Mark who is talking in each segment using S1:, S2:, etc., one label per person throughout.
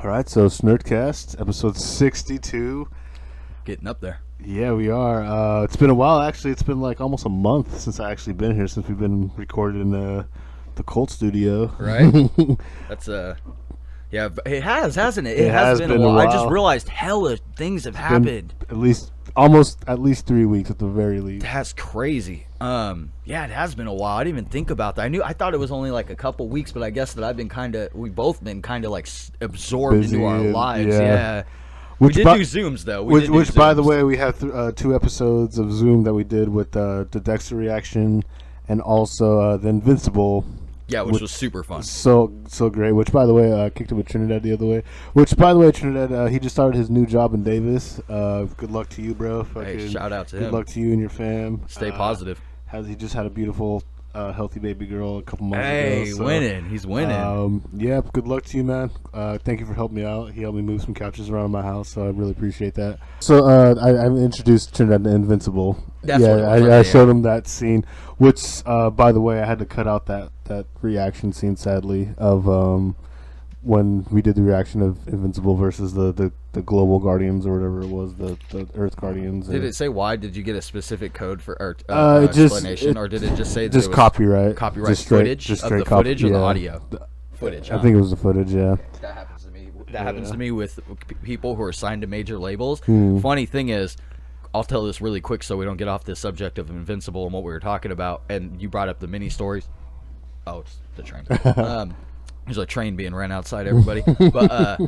S1: All right, so Shnerdcast, episode 62.
S2: Getting up there.
S1: Yeah, we are. It's been a while, actually. It's been like almost a month since I actually been here, since we've been recorded in the Cult studio.
S2: Right? That's yeah, it has, hasn't it? It has been a while. I just realized hella things have happened.
S1: At least 3 weeks at the very least.
S2: That's crazy. Yeah, it has been a while. I didn't even think about that. I thought it was only like a couple weeks, but I guess that we've both been kind of like absorbed
S1: Busy
S2: into our lives. Yeah.
S1: Which
S2: we did do Zooms though.
S1: Which by the way, we have 2 episodes of Zoom that we did with the Dexter reaction, and also the Invincible.
S2: Yeah, which was super fun.
S1: So great. Which, by the way, I kicked it with Trinidad the other way. Which, by the way, Trinidad, he just started his new job in Davis. Good luck to you, bro.
S2: Hey, shout out to him.
S1: Good luck to you and your fam.
S2: Stay positive.
S1: He just had a beautiful, healthy baby girl a couple months ago.
S2: Hey, winning. He's winning.
S1: Yeah, good luck to you, man. Thank you for helping me out. He helped me move some couches around my house, so I really appreciate that. So I introduced Trinidad to Invincible.
S2: That's
S1: yeah,
S2: what it was.
S1: I showed him that scene, which, by the way, I had to cut out that reaction scene, sadly, of when we did the reaction of Invincible versus the Global Guardians, or whatever it was, the Earth Guardians.
S2: Did it say why? Did you get a specific code for
S1: explanation,
S2: or did it just say
S1: just copyright
S2: footage of the footage or the audio? Footage.
S1: I think it was the footage. Yeah.
S2: That happens to me. That happens to me with people who are signed to major labels. Funny thing is, I'll tell this really quick so we don't get off the subject of Invincible and what we were talking about. And you brought up the mini stories. Oh, it's the train. There's a train being ran outside, everybody. But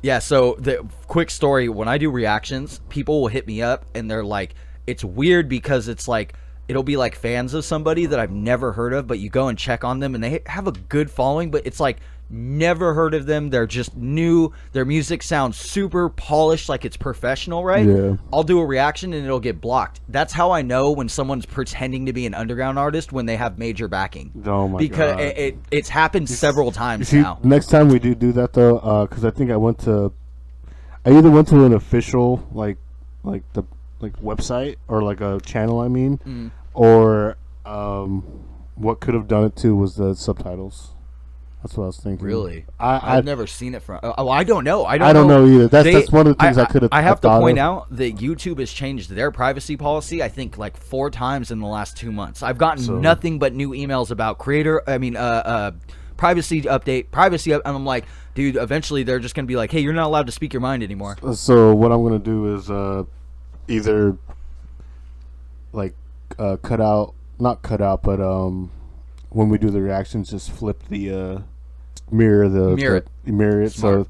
S2: yeah, so the quick story, when I do reactions, people will hit me up and they're like, it's weird because it's like, it'll be like fans of somebody that I've never heard of, but you go and check on them and they have a good following, but it's like, never heard of them. They're just new. Their music sounds super polished, like it's professional, right?
S1: Yeah.
S2: I'll do a reaction and it'll get blocked. That's how I know when someone's pretending to be an underground artist when they have major backing.
S1: Oh my
S2: because
S1: God.
S2: It's happened several times
S1: See,
S2: now.
S1: Next time we do that though, because I think I either went to an official like the website or like a channel, or what could have done it too was the subtitles. That's what I was thinking.
S2: Really? I've never seen it from... Oh, I don't know. I
S1: don't know either. That's one of the things I could have
S2: I have to point out that YouTube has changed their privacy policy, I think, like 4 times in the last 2 months. I've gotten nothing but new emails about privacy update, and I'm like, dude, eventually they're just going to be like, hey, you're not allowed to speak your mind anymore.
S1: So what I'm going to do is either like not cut out, but when we do the reactions, just flip the mirror it. So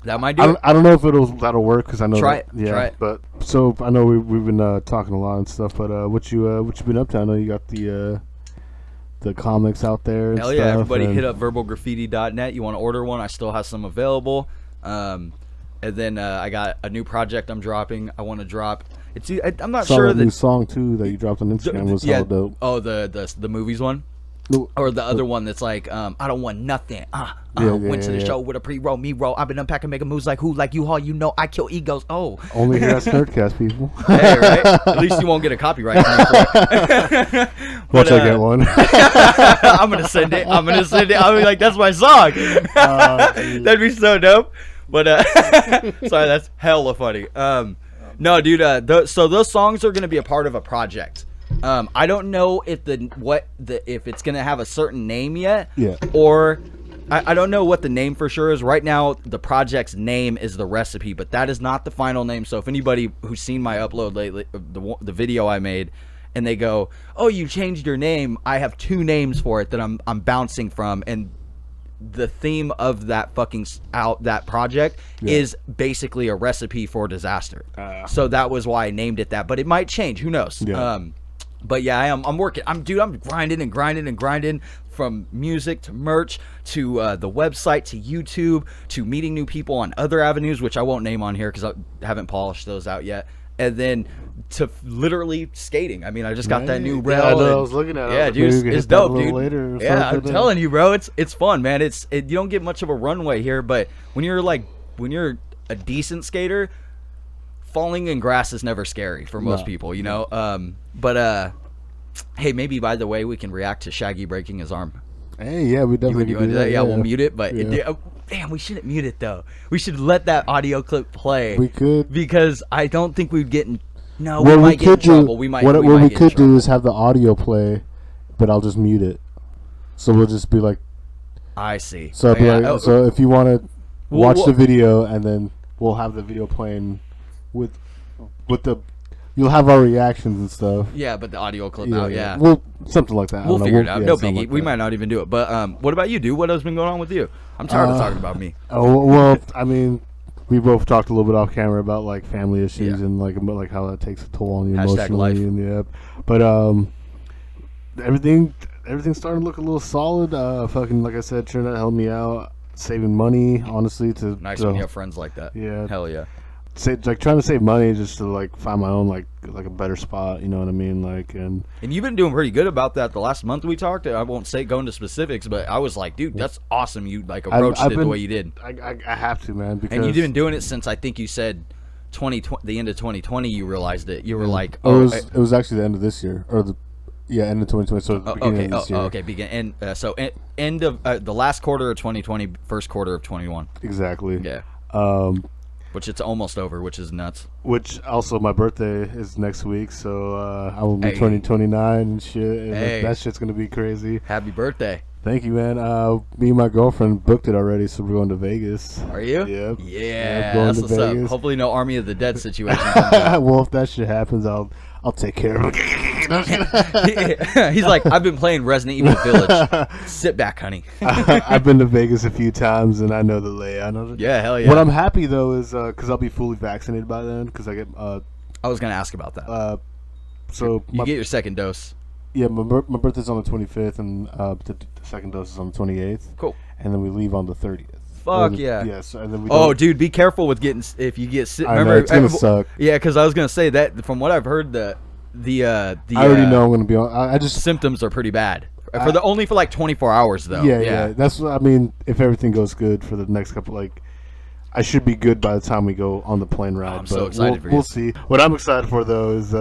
S2: that might do it.
S1: I don't know if that'll work, because I know
S2: try it.
S1: But so I know we've been talking a lot and stuff. But what you been up to? I know you got the comics out there. And
S2: Hell yeah! Everybody hit up verbalgraffiti.net. You want to order one? I still have some available. And then I got a new project I'm dropping. I want to drop. I'm not sure
S1: that new song too that you dropped on Instagram was hella dope.
S2: Oh, the movies one. Or the other one that's like, I don't want nothing. Went to the show with a pre-roll, me roll. I've been unpacking, making moves like who, like you, all you know. I kill egos. Oh,
S1: only here at Shnerdcast, people.
S2: Hey, right? At least you won't get a copyright.
S1: Once I get one,
S2: I'm gonna send it. I'll be like, that's my song. That'd be so dope. But sorry, that's hella funny. No, dude. So those songs are gonna be a part of a project. I don't know if if it's gonna have a certain name yet.
S1: Yeah.
S2: Or I don't know what the name for sure is. Right now, the project's name is The Recipe, but that is not the final name. So if anybody who's seen my upload lately, the video I made, and they go, "Oh, you changed your name," I have 2 names for it that I'm bouncing from, and the theme of that that project is basically a recipe for disaster. So that was why I named it that. But it might change. Who knows?
S1: Yeah.
S2: But yeah, I'm working. I'm grinding from music to merch to the website to YouTube to meeting new people on other avenues, which I won't name on here because I haven't polished those out yet. And then to literally skating. I mean, I just got that new rail.
S1: Yeah, I know, I was looking at it.
S2: Yeah, dude, it's dope, dude. Yeah, I'm telling you, bro, it's fun, man. You don't get much of a runway here, but when you're a decent skater, falling in grass is never scary for most people, you know. But hey, maybe by the way, we can react to Shaggy breaking his arm.
S1: Hey, yeah, we definitely
S2: you do that. Yeah, we'll mute it. But
S1: yeah.
S2: damn, we shouldn't mute it though. We should let that audio clip play.
S1: We could,
S2: because I don't think we'd get in. No,
S1: what
S2: we might get in trouble. We might.
S1: What we could
S2: do
S1: is have the audio play, but I'll just mute it. So we'll just be like.
S2: I see.
S1: So so if you want to watch the video, and then we'll have the video playing with the. You'll have our reactions and stuff.
S2: Yeah, but the audio clip out, yeah.
S1: Well, something like that.
S2: We'll figure it out. No biggie. Like we might not even do it. But what about you, dude? What has been going on with you? I'm tired of talking about me.
S1: Oh, well, I mean, we both talked a little bit off camera about like family issues and like how that takes a toll on you emotionally. And but everything's starting to look a little solid. Fucking like I said, Shnerd helped me out, saving money. Honestly,
S2: nice when you have friends like that.
S1: Yeah,
S2: hell yeah.
S1: Like trying to save money just to like find my own like a better spot, you know what I mean? Like and
S2: you've been doing pretty good about that the last month we talked. I won't go into specifics, but I was like, dude, that's awesome. You like approached it the way you did.
S1: I have to, man. Because
S2: and you've been doing it since I think you said 2020, the end of 2020. You realized it. You were like,
S1: it was actually the end of this year or end of 2020. So the beginning of this year.
S2: Okay, end of the last quarter of 2020, first quarter of 21.
S1: Exactly.
S2: Yeah. Which it's almost over, which is nuts.
S1: Which also my birthday is next week, so I will be 29 and shit. And that shit's gonna be crazy.
S2: Happy birthday!
S1: Thank you, man. Me and my girlfriend booked it already, so we're going to Vegas.
S2: Are you?
S1: Yep.
S2: Yeah. That's what's up. Hopefully, no Army of the Dead situation.
S1: Well, if that shit happens, I'll take care of
S2: it. He's like, I've been playing Resident Evil Village. Sit back, honey.
S1: I've been to Vegas a few times, and I know the layout.
S2: Yeah, hell yeah.
S1: What I'm happy, though, is because I'll be fully vaccinated by then, because I get...
S2: I was going to ask about that.
S1: So
S2: you get your second dose.
S1: Yeah, my birthday's on the 25th, and the second dose is on the 28th.
S2: Cool.
S1: And then we leave on the 30th.
S2: Fuck yeah.
S1: Yes, and then we
S2: dude, be careful with getting... If you get sick...
S1: Remember, it's going to suck.
S2: Yeah, because I was going to say that, from what I've heard, I
S1: already know I'm going to be on... I just...
S2: Symptoms are pretty bad. Only for like 24 hours, though.
S1: Yeah. That's what I mean. If everything goes good for the next couple... Like, I should be good by the time we go on the plane ride.
S2: I'm so excited for you.
S1: We'll see. What I'm excited for, though, is...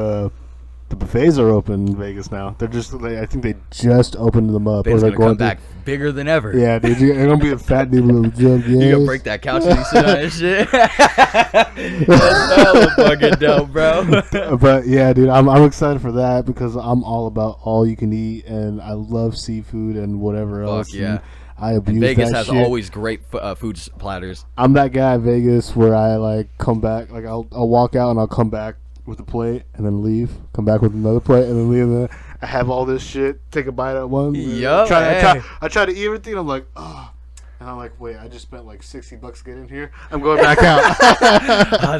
S1: the buffets are open in Vegas now. They're just, I think they just opened them up.
S2: They're going to come back bigger than ever.
S1: Yeah, dude. You're going to be a fat dude with a jump.
S2: You're going to break that couch and you sit on this shit. That's hella fucking dope, bro.
S1: But, yeah, dude, I'm excited for that because I'm all about all you can eat, and I love seafood and whatever else.
S2: Fuck yeah.
S1: I abuse
S2: Vegas
S1: that
S2: has
S1: shit.
S2: always great food platters.
S1: I'm that guy in Vegas where I, like, come back. Like, I'll walk out and I'll come back with a plate and then leave, come back with another plate and then leave. And then I have all this shit, take a bite at one.
S2: Yup.
S1: I try to eat everything. I'm like, oh, and I'm like, wait, I just spent like $60 to get in here. I'm going back out.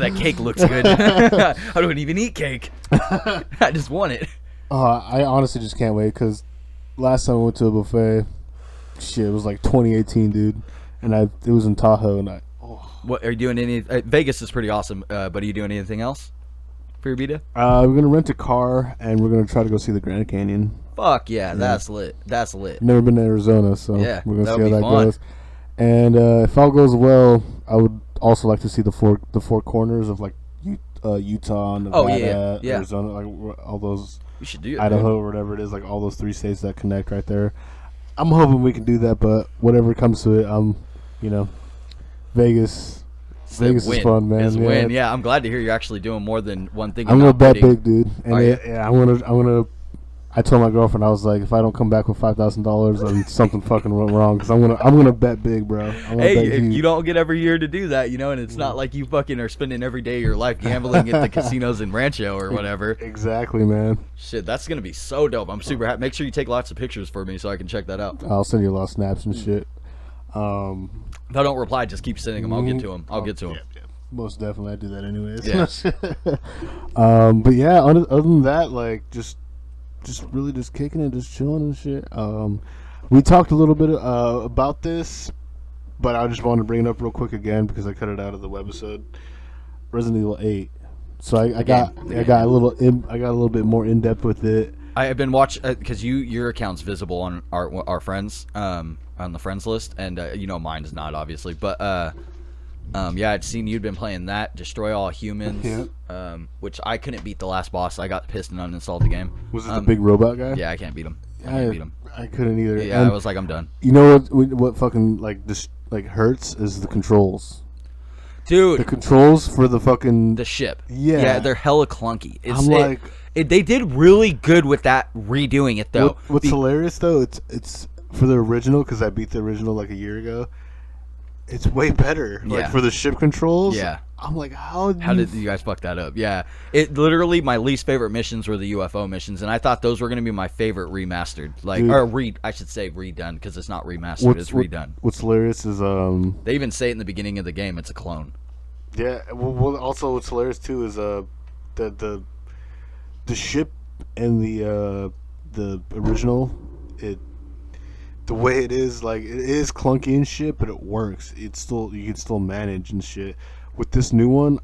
S2: That cake looks good. I don't even eat cake. I just want it.
S1: I honestly just can't wait because last time I went to a buffet, shit, it was like 2018, dude, and it was in Tahoe, and
S2: What are you doing? Vegas is pretty awesome, but are you doing anything else? For your beta?
S1: We're gonna rent a car and we're gonna try to go see the Grand Canyon.
S2: Fuck yeah, that's lit. That's lit.
S1: Never been to Arizona, so
S2: yeah,
S1: we're gonna see how that goes. And if all goes well, I would also like to see the four corners of like Utah, Nevada, Arizona, like all those.
S2: We should do it,
S1: Idaho or whatever it is, like all those 3 states that connect right there. I'm hoping we can do that, but whatever comes to it, Vegas. Vegas is fun, man.
S2: Win. Yeah, I'm glad to hear you're actually doing more than one thing.
S1: I'm gonna bet big, dude. And I'm gonna. I told my girlfriend, I was like, if I don't come back with $5,000, then something fucking went wrong. Because I'm gonna bet big, bro.
S2: Hey, you don't get every year to do that, and it's not like you fucking are spending every day of your life gambling at the casinos in Rancho or whatever.
S1: Exactly, man.
S2: Shit, that's gonna be so dope. I'm super happy. Make sure you take lots of pictures for me so I can check that out.
S1: I'll send you a lot of snaps and shit.
S2: If I don't reply, just keep sending them. I'll get to them. I'll get to them.
S1: Yeah. Most definitely, I do that anyways.
S2: Yeah.
S1: But yeah, other than that, like just really just kicking it, just chilling and shit. We talked a little bit about this, but I just wanted to bring it up real quick again because I cut it out of the webisode. Resident Evil 8. So I got a little bit more in depth with it.
S2: I have been watching because your account's visible on our friends on the friends list, and mine is not obviously, but I'd seen you'd been playing that Destroy All Humans, which I couldn't beat the last boss. I got pissed and uninstalled the game.
S1: Was it the big robot guy?
S2: Yeah, I can't beat him. can't beat him.
S1: I couldn't either.
S2: Yeah,
S1: and
S2: I was like, I'm done.
S1: You know what fucking like this like hurts is the controls.
S2: Dude,
S1: the controls for the fucking
S2: ship.
S1: Yeah,
S2: they're hella clunky.
S1: They
S2: did really good with that redoing it though.
S1: What's hilarious though, it's for the original because I beat the original like a year ago. It's way better. Like for the ship controls.
S2: Yeah.
S1: I'm like, how
S2: did you guys fuck that up? Yeah, it literally my least favorite missions were the UFO missions, and I thought those were gonna be my favorite remastered, I should say redone because it's not remastered, it's redone.
S1: What's hilarious is
S2: they even say it in the beginning of the game, it's a clone.
S1: Yeah, well also what's hilarious too is the ship and the original the way it is, like, it is clunky and shit, but it works. It's still, you can still manage and shit. With this new one,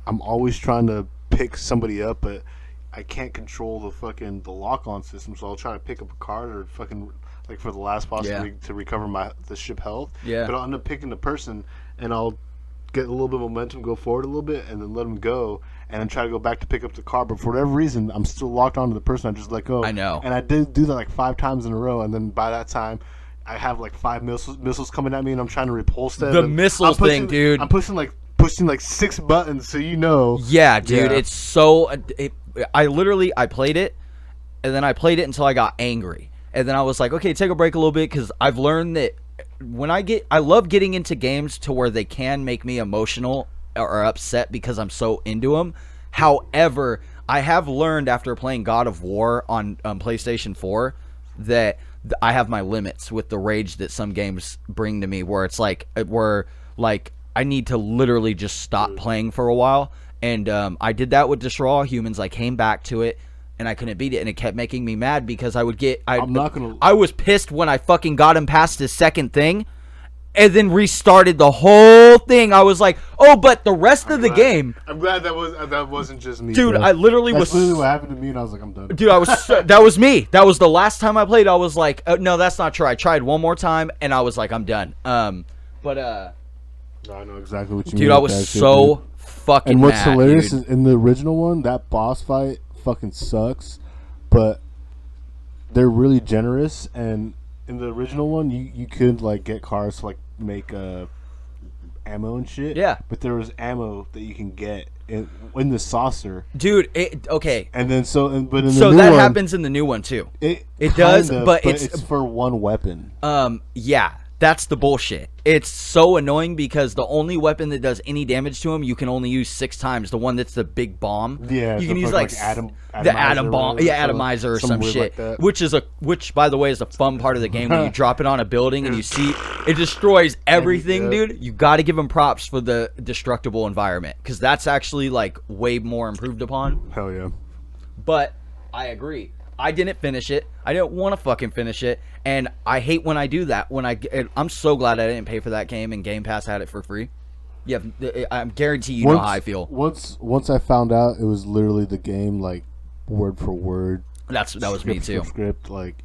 S1: I'm always trying to pick somebody up, but I can't control the lock-on system, so I'll try to pick up a card or fucking, like, for the last boss to recover the ship health.
S2: Yeah.
S1: But I'll end up picking the person, and I'll get a little bit of momentum, go forward a little bit, and then let them go, and then try to go back to pick up the card. But for whatever reason, I'm still locked onto the person. I just let go.
S2: I know.
S1: And I did do that like 5 times in a row, and then by that time, I have like 5 missiles coming at me, and I'm trying to repulse them.
S2: The missiles thing, dude.
S1: I'm pushing like 6 buttons, so you know.
S2: Yeah, dude. Yeah. It's so. I played it, and then I played it until I got angry, and then I was like, okay, take a break a little bit because I've learned that when I love getting into games to where they can make me emotional or upset because I'm so into them. However, I have learned after playing God of War on PlayStation 4 that I have my limits with the rage that some games bring to me, where it's like I need to literally just stop playing for a while. And I did that with Destroy All Humans. I came back to it, and I couldn't beat it, and it kept making me mad because I was pissed when I fucking got him past his second thing, and then restarted the whole thing. I was like, oh, but the rest of the game.
S1: I'm glad that wasn't just me,
S2: dude.
S1: Bro.
S2: I literally
S1: That's literally what happened to me, and I was like, I'm done.
S2: Dude, that was me. That was the last time I played. I was like, no, that's not true. I tried one more time, and I was like, I'm done.
S1: No, I know exactly what you mean.
S2: Dude, I was so fucking
S1: And what's
S2: mad,
S1: hilarious
S2: dude.
S1: is in the original one, that boss fight fucking sucks, but they're really generous. And in the original one, you could like get cars to like make ammo and shit.
S2: Yeah.
S1: But there was ammo that you can get in the saucer.
S2: Dude, okay.
S1: And then but in the
S2: so
S1: new
S2: that
S1: one,
S2: happens in the new one too.
S1: It
S2: does, but
S1: it's for one weapon.
S2: Yeah. That's the bullshit. It's so annoying because the only weapon that does any damage to him, you can only use 6 times. The one that's the big bomb.
S1: Yeah,
S2: you can use like
S1: the
S2: atom bomb, atomizer or some shit. Like which by the way is a fun part of the game when you drop it on a building and you see it destroys everything, dude. You got to give them props for the destructible environment because that's actually like way more improved upon.
S1: Hell yeah.
S2: But I agree. I didn't finish it. I didn't want to fucking finish it, and I hate when I do that. I'm so glad I didn't pay for that game, and Game Pass had it for free. Yeah, I guarantee you know how I feel.
S1: Once I found out it was literally the game, like word for word.
S2: That was me too.
S1: Script, like.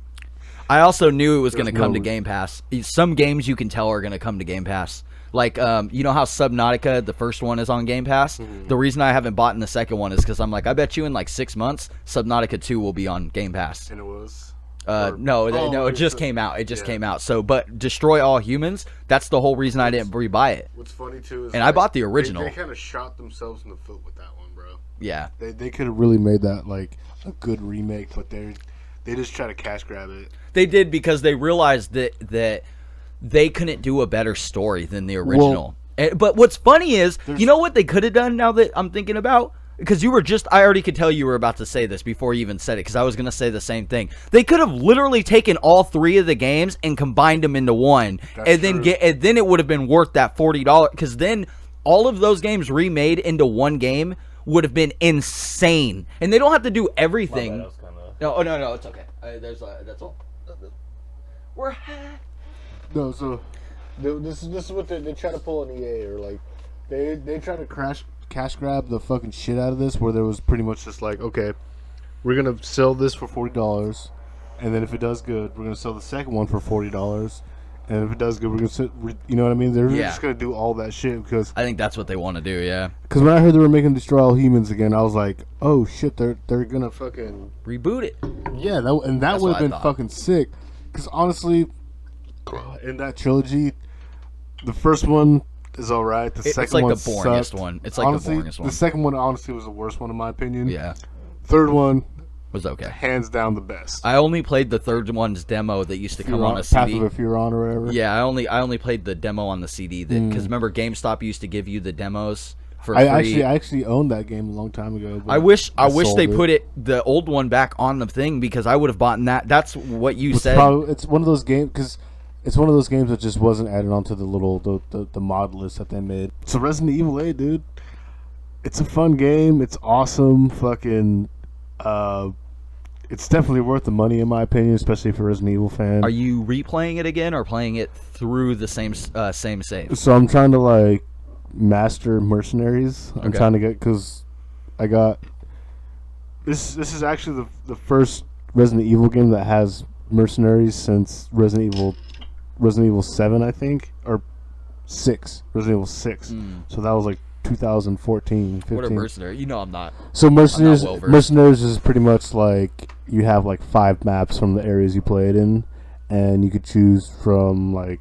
S2: I also knew it was going to come to Game Pass. Some games you can tell are going to come to Game Pass. Like, you know how Subnautica, the first one, is on Game Pass? Mm-hmm. The reason I haven't bought in the second one is because I'm like, I bet you in like 6 months, Subnautica 2 will be on Game Pass.
S1: And it was?
S2: No, it just came out. It just came out. So, but Destroy All Humans, that's the whole reason I didn't rebuy it.
S1: What's funny, too, is...
S2: And I bought the original.
S1: They kind of shot themselves in the foot with that one, bro.
S2: Yeah.
S1: They could have really made that, like, a good remake, but they just try to cash grab it.
S2: They did because they realized that they couldn't do a better story than the original. Well, but what's funny is, you know what they could have done now that I'm thinking about? Because I already could tell you were about to say this before you even said it, because I was going to say the same thing. They could have literally taken all 3 of the games and combined them into one, and then it would have been worth that $40, because then all of those games remade into one game would have been insane. And they don't have to do everything. No, it's okay. That's all. We're hacked.
S1: No, so this is what they try to pull an EA, or like they try to cash grab the fucking shit out of this, where there was pretty much just like, okay, we're gonna sell this for $40, and then if it does good, we're gonna sell the second one for $40, and if it does good, we're gonna you know what I mean? They're
S2: Yeah.
S1: just gonna do all that shit because
S2: I think that's what they want to do. Yeah.
S1: Because when I heard they were making Destroy All Humans again, I was like, oh shit, they're gonna fucking
S2: Reboot it.
S1: yeah, that would have
S2: what I
S1: been
S2: thought.
S1: fucking sick. Because honestly, in that trilogy, the first one is alright. The second
S2: It's like
S1: one
S2: the boringest
S1: sucked.
S2: one. It's like
S1: honestly,
S2: the boringest one.
S1: The second one honestly was the worst one in my opinion.
S2: Yeah.
S1: Third one,
S2: Was okay.
S1: hands down the best.
S2: I only played the third one's demo that used to come on a
S1: Path
S2: CD.
S1: of Furon or whatever.
S2: Yeah, I only played the demo on the CD because remember GameStop used to give you the demos for
S1: I
S2: free.
S1: actually owned that game a long time ago. But
S2: I wish
S1: sold
S2: they
S1: it.
S2: put the old one back on the thing because I would have bought that. That's what you said.
S1: It's one of those games because it's one of those games that just wasn't added onto the little the mod list that they made. So Resident Evil 8, dude, it's a fun game. It's awesome. Fucking, it's definitely worth the money in my opinion, especially for Resident Evil fan.
S2: Are you replaying it again or playing it through the same save?
S1: So I'm trying to like master Mercenaries. I'm
S2: Okay.
S1: trying to get because I got this. This is actually the first Resident Evil game that has Mercenaries since Resident Evil 7, I think, or 6. Resident Evil 6. So that was like 2014, 15.
S2: What are mercenary? You know I'm not.
S1: So Mercenaries,
S2: well-versed.
S1: Mercenaries is pretty much like you have like 5 maps from the areas you played in, and you could choose from like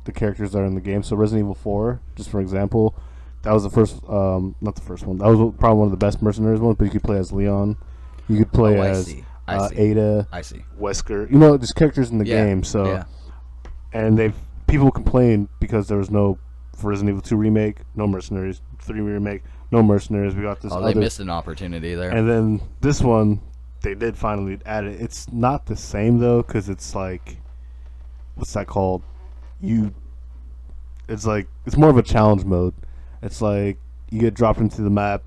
S1: the characters that are in the game. So Resident Evil 4, just for example, that was the first, not the first one. That was probably one of the best Mercenaries ones. But you could play as Leon, you could play as
S2: I see.
S1: Ada,
S2: I see.
S1: Wesker. You know, just characters in the game. So,
S2: Yeah.
S1: and people complained because there was no for Resident Evil 2 remake, no Mercenaries. 3 remake, no Mercenaries. We got this.
S2: Oh,
S1: other,
S2: they missed an opportunity there.
S1: and then this one, they did finally add it. It's not the same though, because it's like, what's that called? It's like it's more of a challenge mode. It's like you get dropped into the map,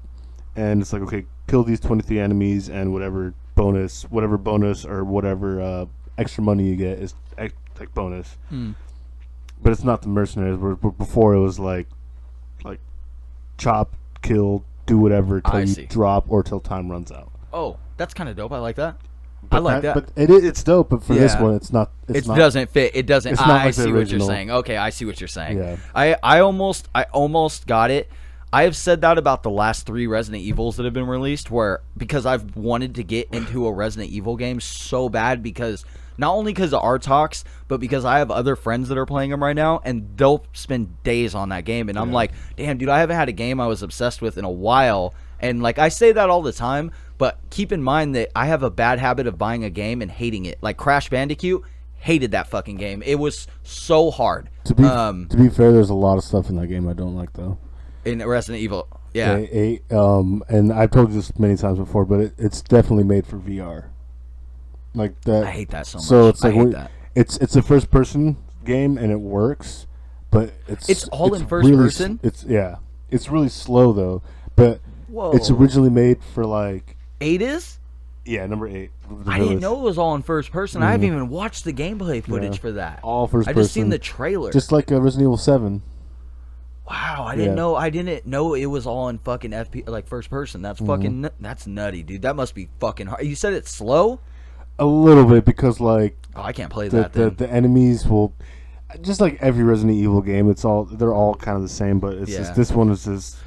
S1: and it's like, okay, kill these 23 enemies, and whatever bonus or whatever extra money you get is like bonus. But it's not the Mercenaries. Where before it was like chop, kill, do whatever till
S2: I
S1: you
S2: see.
S1: drop or till time runs out.
S2: Oh, that's kind of dope. I like that.
S1: But
S2: I like that.
S1: But it's dope. But for this
S2: Yeah.
S1: one, it's not.
S2: It
S1: not,
S2: doesn't fit. It doesn't.
S1: It's not
S2: I
S1: like the
S2: see what you're
S1: original.
S2: saying. Okay, I see what you're saying.
S1: Yeah.
S2: I almost got it. I have said that about the last 3 Resident Evils that have been released, because I've wanted to get into a Resident Evil game so bad because not only because of our talks, but because I have other friends that are playing them right now, and they'll spend days on that game, and I'm like, damn, dude, I haven't had a game I was obsessed with in a while, and like I say that all the time, but keep in mind that I have a bad habit of buying a game and hating it. Like Crash Bandicoot, hated that fucking game. It was so hard.
S1: To be fair, there's a lot of stuff in that game I don't like though.
S2: In Resident Evil, yeah.
S1: And I've told you this many times before, but it's definitely made for VR. Like that.
S2: I hate that so much.
S1: So it's like
S2: I hate that.
S1: It's a first person game and it works, but
S2: It's all in first
S1: really
S2: person?
S1: It's really slow though. But
S2: Whoa.
S1: it's originally made for like
S2: 8 is?
S1: number 8.
S2: I didn't know it was all in first person. I haven't even watched the gameplay footage for that.
S1: All first
S2: I
S1: person.
S2: just seen the trailer.
S1: Just like Resident Evil 7.
S2: Wow, I didn't know. I didn't know it was all in fucking like first person. That's fucking. That's nutty, dude. That must be fucking hard. You said it's slow.
S1: A little bit because like
S2: Oh, I can't play that. Then.
S1: the enemies will, just like every Resident Evil game, they're all kind of the same, but it's just this one is just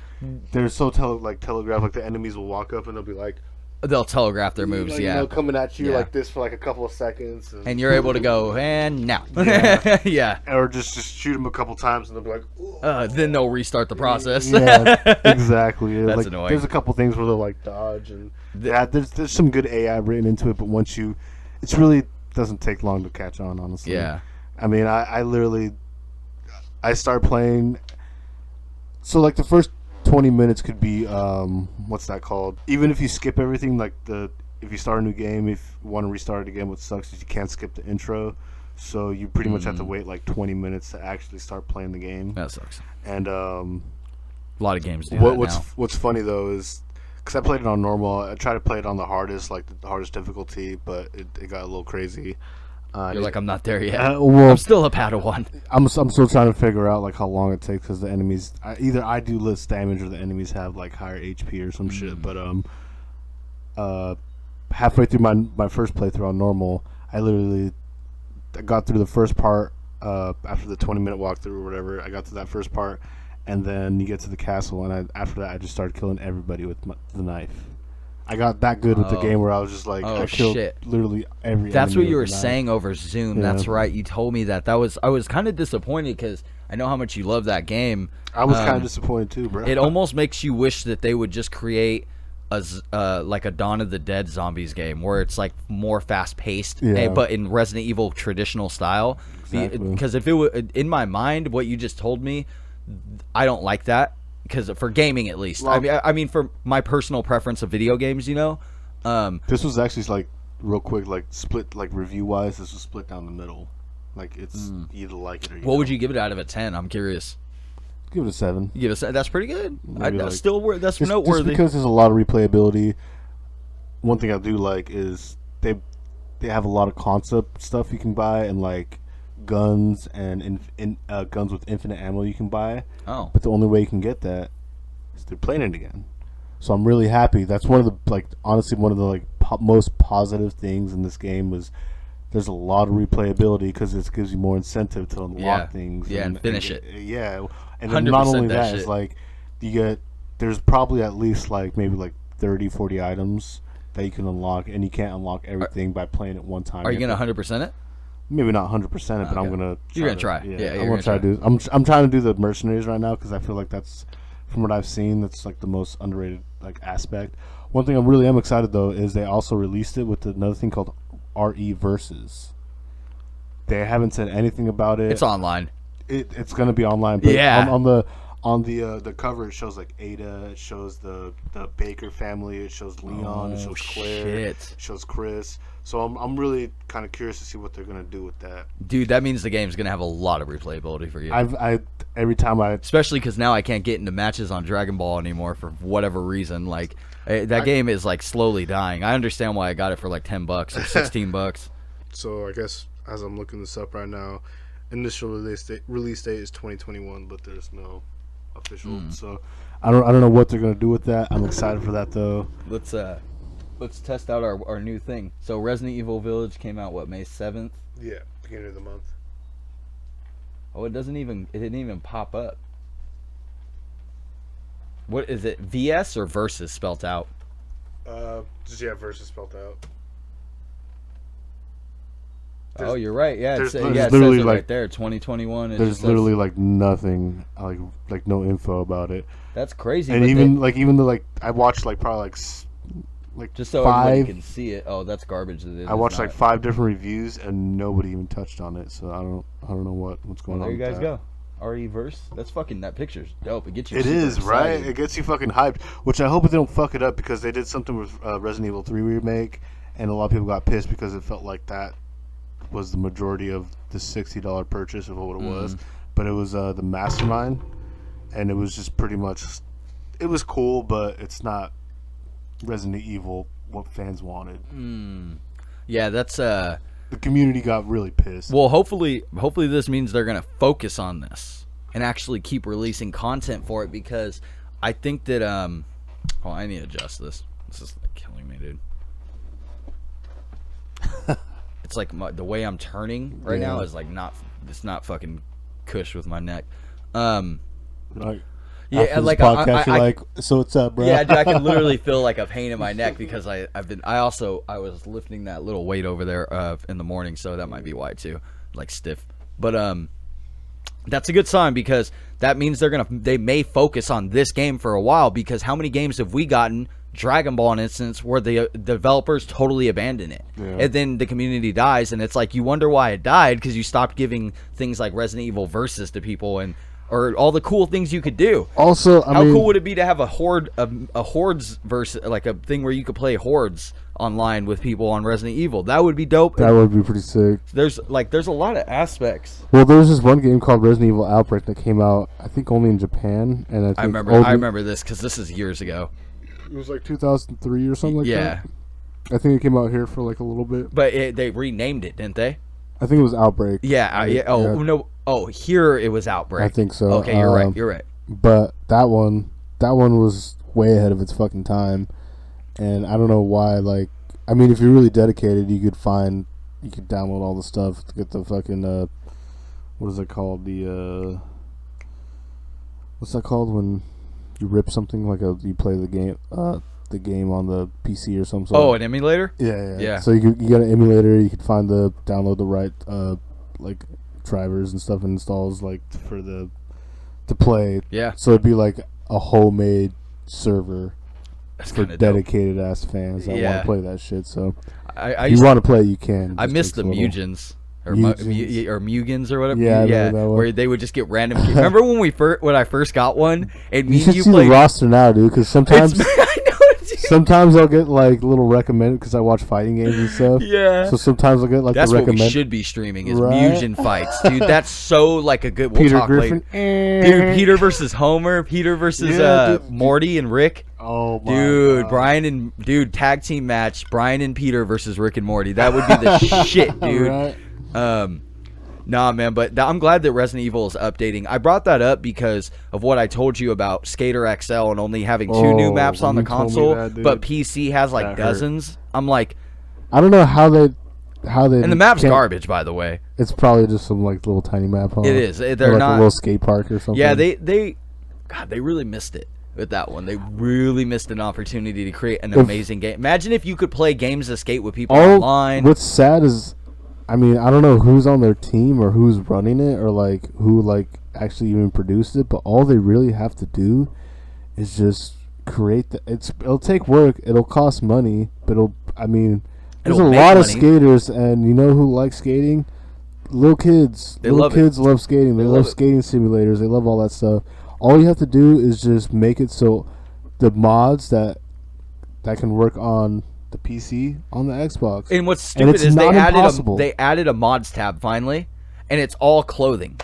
S1: they're so telegraphed. Like the enemies will walk up and they'll be like,
S2: They'll telegraph their moves,
S1: like,
S2: yeah.
S1: you know, coming at you
S2: Yeah.
S1: like this for like a couple of seconds,
S2: And you're able to go, and now.
S1: Yeah.
S2: Yeah.
S1: or just shoot them a couple times and they'll be like, "Ooh."
S2: Then they'll restart the process.
S1: Yeah, exactly.
S2: That's
S1: like,
S2: annoying.
S1: There's a couple things where they'll like dodge and there's some good AI written into it, but once it's really doesn't take long to catch on, honestly.
S2: Yeah.
S1: I mean, I literally start playing. So like the first 20 minutes could be what's that called? Even if you skip everything, like if you start a new game, if you want to restart it again, what sucks is you can't skip the intro. So you pretty much have to wait like 20 minutes to actually start playing the game.
S2: That sucks.
S1: And
S2: A lot of games do that now.
S1: what's funny though is because I played it on normal, I tried to play it on the hardest, like the hardest difficulty, but it got a little crazy.
S2: You're like, I'm not there yet.
S1: Well,
S2: I'm still a Padawan.
S1: I'm still trying to figure out like how long it takes because the enemies either I do less damage or the enemies have like higher HP or some shit. But halfway through my first playthrough on normal, I got through the first part after the 20-minute walkthrough or whatever. I got to that first part, and then you get to the castle, and after that I just started killing everybody with the knife. I got that good with the game where I was just like, I killed literally every.
S2: That's
S1: enemy
S2: what you were
S1: with the knife.
S2: saying over Zoom. Yeah. That's right. You told me that. I was kind of disappointed because I know how much you love that game.
S1: I was kind of disappointed too, bro.
S2: It almost makes you wish that they would just create like a Dawn of the Dead zombies game where it's like more fast paced, but in Resident Evil traditional style. Exactly. Because if it would, in my mind, what you just told me, I don't like that. Because for gaming, at least, well, I mean, for my personal preference of video games, you know,
S1: this was actually like real quick, like split, like review wise, this was split down the middle. Like it's either like it or you
S2: what would you give it out of a 10? I'm curious.
S1: Give it a 7.
S2: You give it a 7. That's pretty good. That's
S1: just,
S2: noteworthy.
S1: Just because there's a lot of replayability. One thing I do like is they have a lot of concept stuff you can buy, and like guns and guns with infinite ammo you can buy.
S2: Oh.
S1: But the only way you can get that is through playing it again. So I'm really happy. That's one of the, like, honestly, one of the like most positive things in this game was there's a lot of replayability because it gives you more incentive to unlock things.
S2: Yeah, and finish it.
S1: Yeah. And then not only that, it's like there's probably at least like maybe like 30, 40 items that you can unlock, and you can't unlock everything by playing it one time.
S2: Are you going to 100% it?
S1: Maybe not 100%, but I'm gonna.
S2: You're gonna try.
S1: Yeah, I'm gonna try to do. I'm trying to do the mercenaries right now because I feel like that's, from what I've seen, that's like the most underrated like aspect. One thing I really am excited though is they also released it with another thing called RE Versus. They haven't said anything about it.
S2: It's online.
S1: It's gonna be online. But on the cover it shows like Ada. It shows the Baker family. It shows Leon. It shows Claire. It shows Chris. So I'm really kind of curious to see what they're gonna do with that.
S2: Dude, that means the game's gonna have a lot of replayability for you.
S1: Every time
S2: especially because now I can't get into matches on Dragon Ball anymore for whatever reason. Like that game is like slowly dying. I understand why I got it for like $10 or $16.
S1: So I guess as I'm looking this up right now, initial release date is 2021, but there's no official. So I don't know what they're gonna do with that. I'm excited for that though.
S2: Let's test out our new thing. So Resident Evil Village came out May 7th?
S1: Yeah, beginning of the month.
S2: Oh, it didn't even pop up. What is it? VS or Versus spelt out?
S1: Just Versus spelt out.
S2: Oh, you're right. Yeah, it
S1: literally
S2: says it
S1: like,
S2: right there, 2021.
S1: There's literally like nothing, like no info about it.
S2: That's crazy.
S1: And even though like I watched like probably like
S2: just so
S1: 5,
S2: everybody can see it. Oh, that's garbage.
S1: I watched like 5 different reviews and nobody even touched on it. So I don't know what's going on.
S2: There you guys go. RE Verse. That's fucking, that picture's dope. It gets you.
S1: It is excited. Right. It gets you fucking hyped. Which I hope they don't fuck it up because they did something with Resident Evil 3 remake, and a lot of people got pissed because it felt like that was the majority of the $60 purchase of what it was. But it was the Mastermind, and it was just pretty much. It was cool, but it's not Resident Evil what fans wanted.
S2: Yeah, that's
S1: the community got really pissed.
S2: Well, hopefully this means they're gonna focus on this and actually keep releasing content for it, because I think that oh, I need to adjust this. This is like killing me, dude. It's like the way I'm turning right now is like it's not fucking cush with my neck. Yeah, like
S1: podcast, so what's up, bro?
S2: Yeah, dude, I can literally feel like a pain in my neck because I was lifting that little weight over there in the morning, so that might be why too, like stiff. But that's a good sign, because that means they may focus on this game for a while, because how many games have we gotten, Dragon Ball, an instance, where the developers totally abandon it, and then the community dies, and it's like you wonder why it died, because you stopped giving things like Resident Evil Versus to people or all the cool things you could do.
S1: Also,
S2: how cool would it be to have a hordes versus, like a thing where you could play hordes online with people on Resident Evil? That would be dope.
S1: That would be pretty sick.
S2: There's a lot of aspects.
S1: Well, there was this one game called Resident Evil Outbreak that came out, I think, only in Japan, and
S2: I remember this because this is years ago.
S1: It was like 2003 or something like that. Yeah. I think it came out here for like a little bit.
S2: But they renamed it, didn't they?
S1: I think it was Outbreak.
S2: Yeah. No. Oh, here it was Outbreak.
S1: I think so.
S2: Okay, you're right. You're right.
S1: But that one was way ahead of its fucking time, and I don't know why. Like, I mean, if you're really dedicated, you could download all the stuff to get the fucking what is it called? What's that called when you rip something you play the game on the PC or something?
S2: Oh, an emulator?
S1: Yeah. So you got an emulator. You could download the right like drivers and stuff and installs like to play.
S2: Yeah.
S1: So it'd be like a homemade server
S2: That's
S1: for dedicated ass fans that want to play that shit. So if you want to play, you can.
S2: I miss the Mugens. Or Mugens or whatever.
S1: Yeah,
S2: where they would just get random. Remember when I first got one and
S1: you should see the roster now, dude? Because sometimes sometimes I'll get like little recommended because I watch fighting games and stuff.
S2: Yeah.
S1: So sometimes I'll get like
S2: that's
S1: the
S2: what we
S1: recommend.
S2: should be streaming is Mugen fights, dude. That's so like a good. We'll
S1: Peter
S2: talk
S1: Griffin,
S2: later. Dude, Peter versus Homer, Peter versus Morty and Rick.
S1: Oh my
S2: dude,
S1: God.
S2: Brian and tag team match. Brian and Peter versus Rick and Morty. That would be the shit, dude.
S1: Right.
S2: Nah, man, but I'm glad that Resident Evil is updating. I brought that up because of what I told you about Skater XL and only having 2 new maps on the console, but PC has like dozens. I'm like,
S1: I don't know how they.
S2: And the map's garbage, by the way.
S1: It's probably just some like little tiny map. Huh?
S2: It is. They're
S1: or like
S2: not
S1: a little skate park or something.
S2: Yeah, they really missed it with that one. They really missed an opportunity to create an amazing game. Imagine if you could play games of skate with people online.
S1: What's sad is, I mean, I don't know who's on their team or who's running it or like who like actually even produced it, but all they really have to do is just create it'll take work, it'll cost money, but there's a lot of skaters, and you know who likes skating? Little kids. Little kids love skating. They love skating simulators. They love all that stuff. All you have to do is just make it so the mods that can work on the PC on the Xbox.
S2: And what's stupid is they added a mods tab finally, and it's all clothing,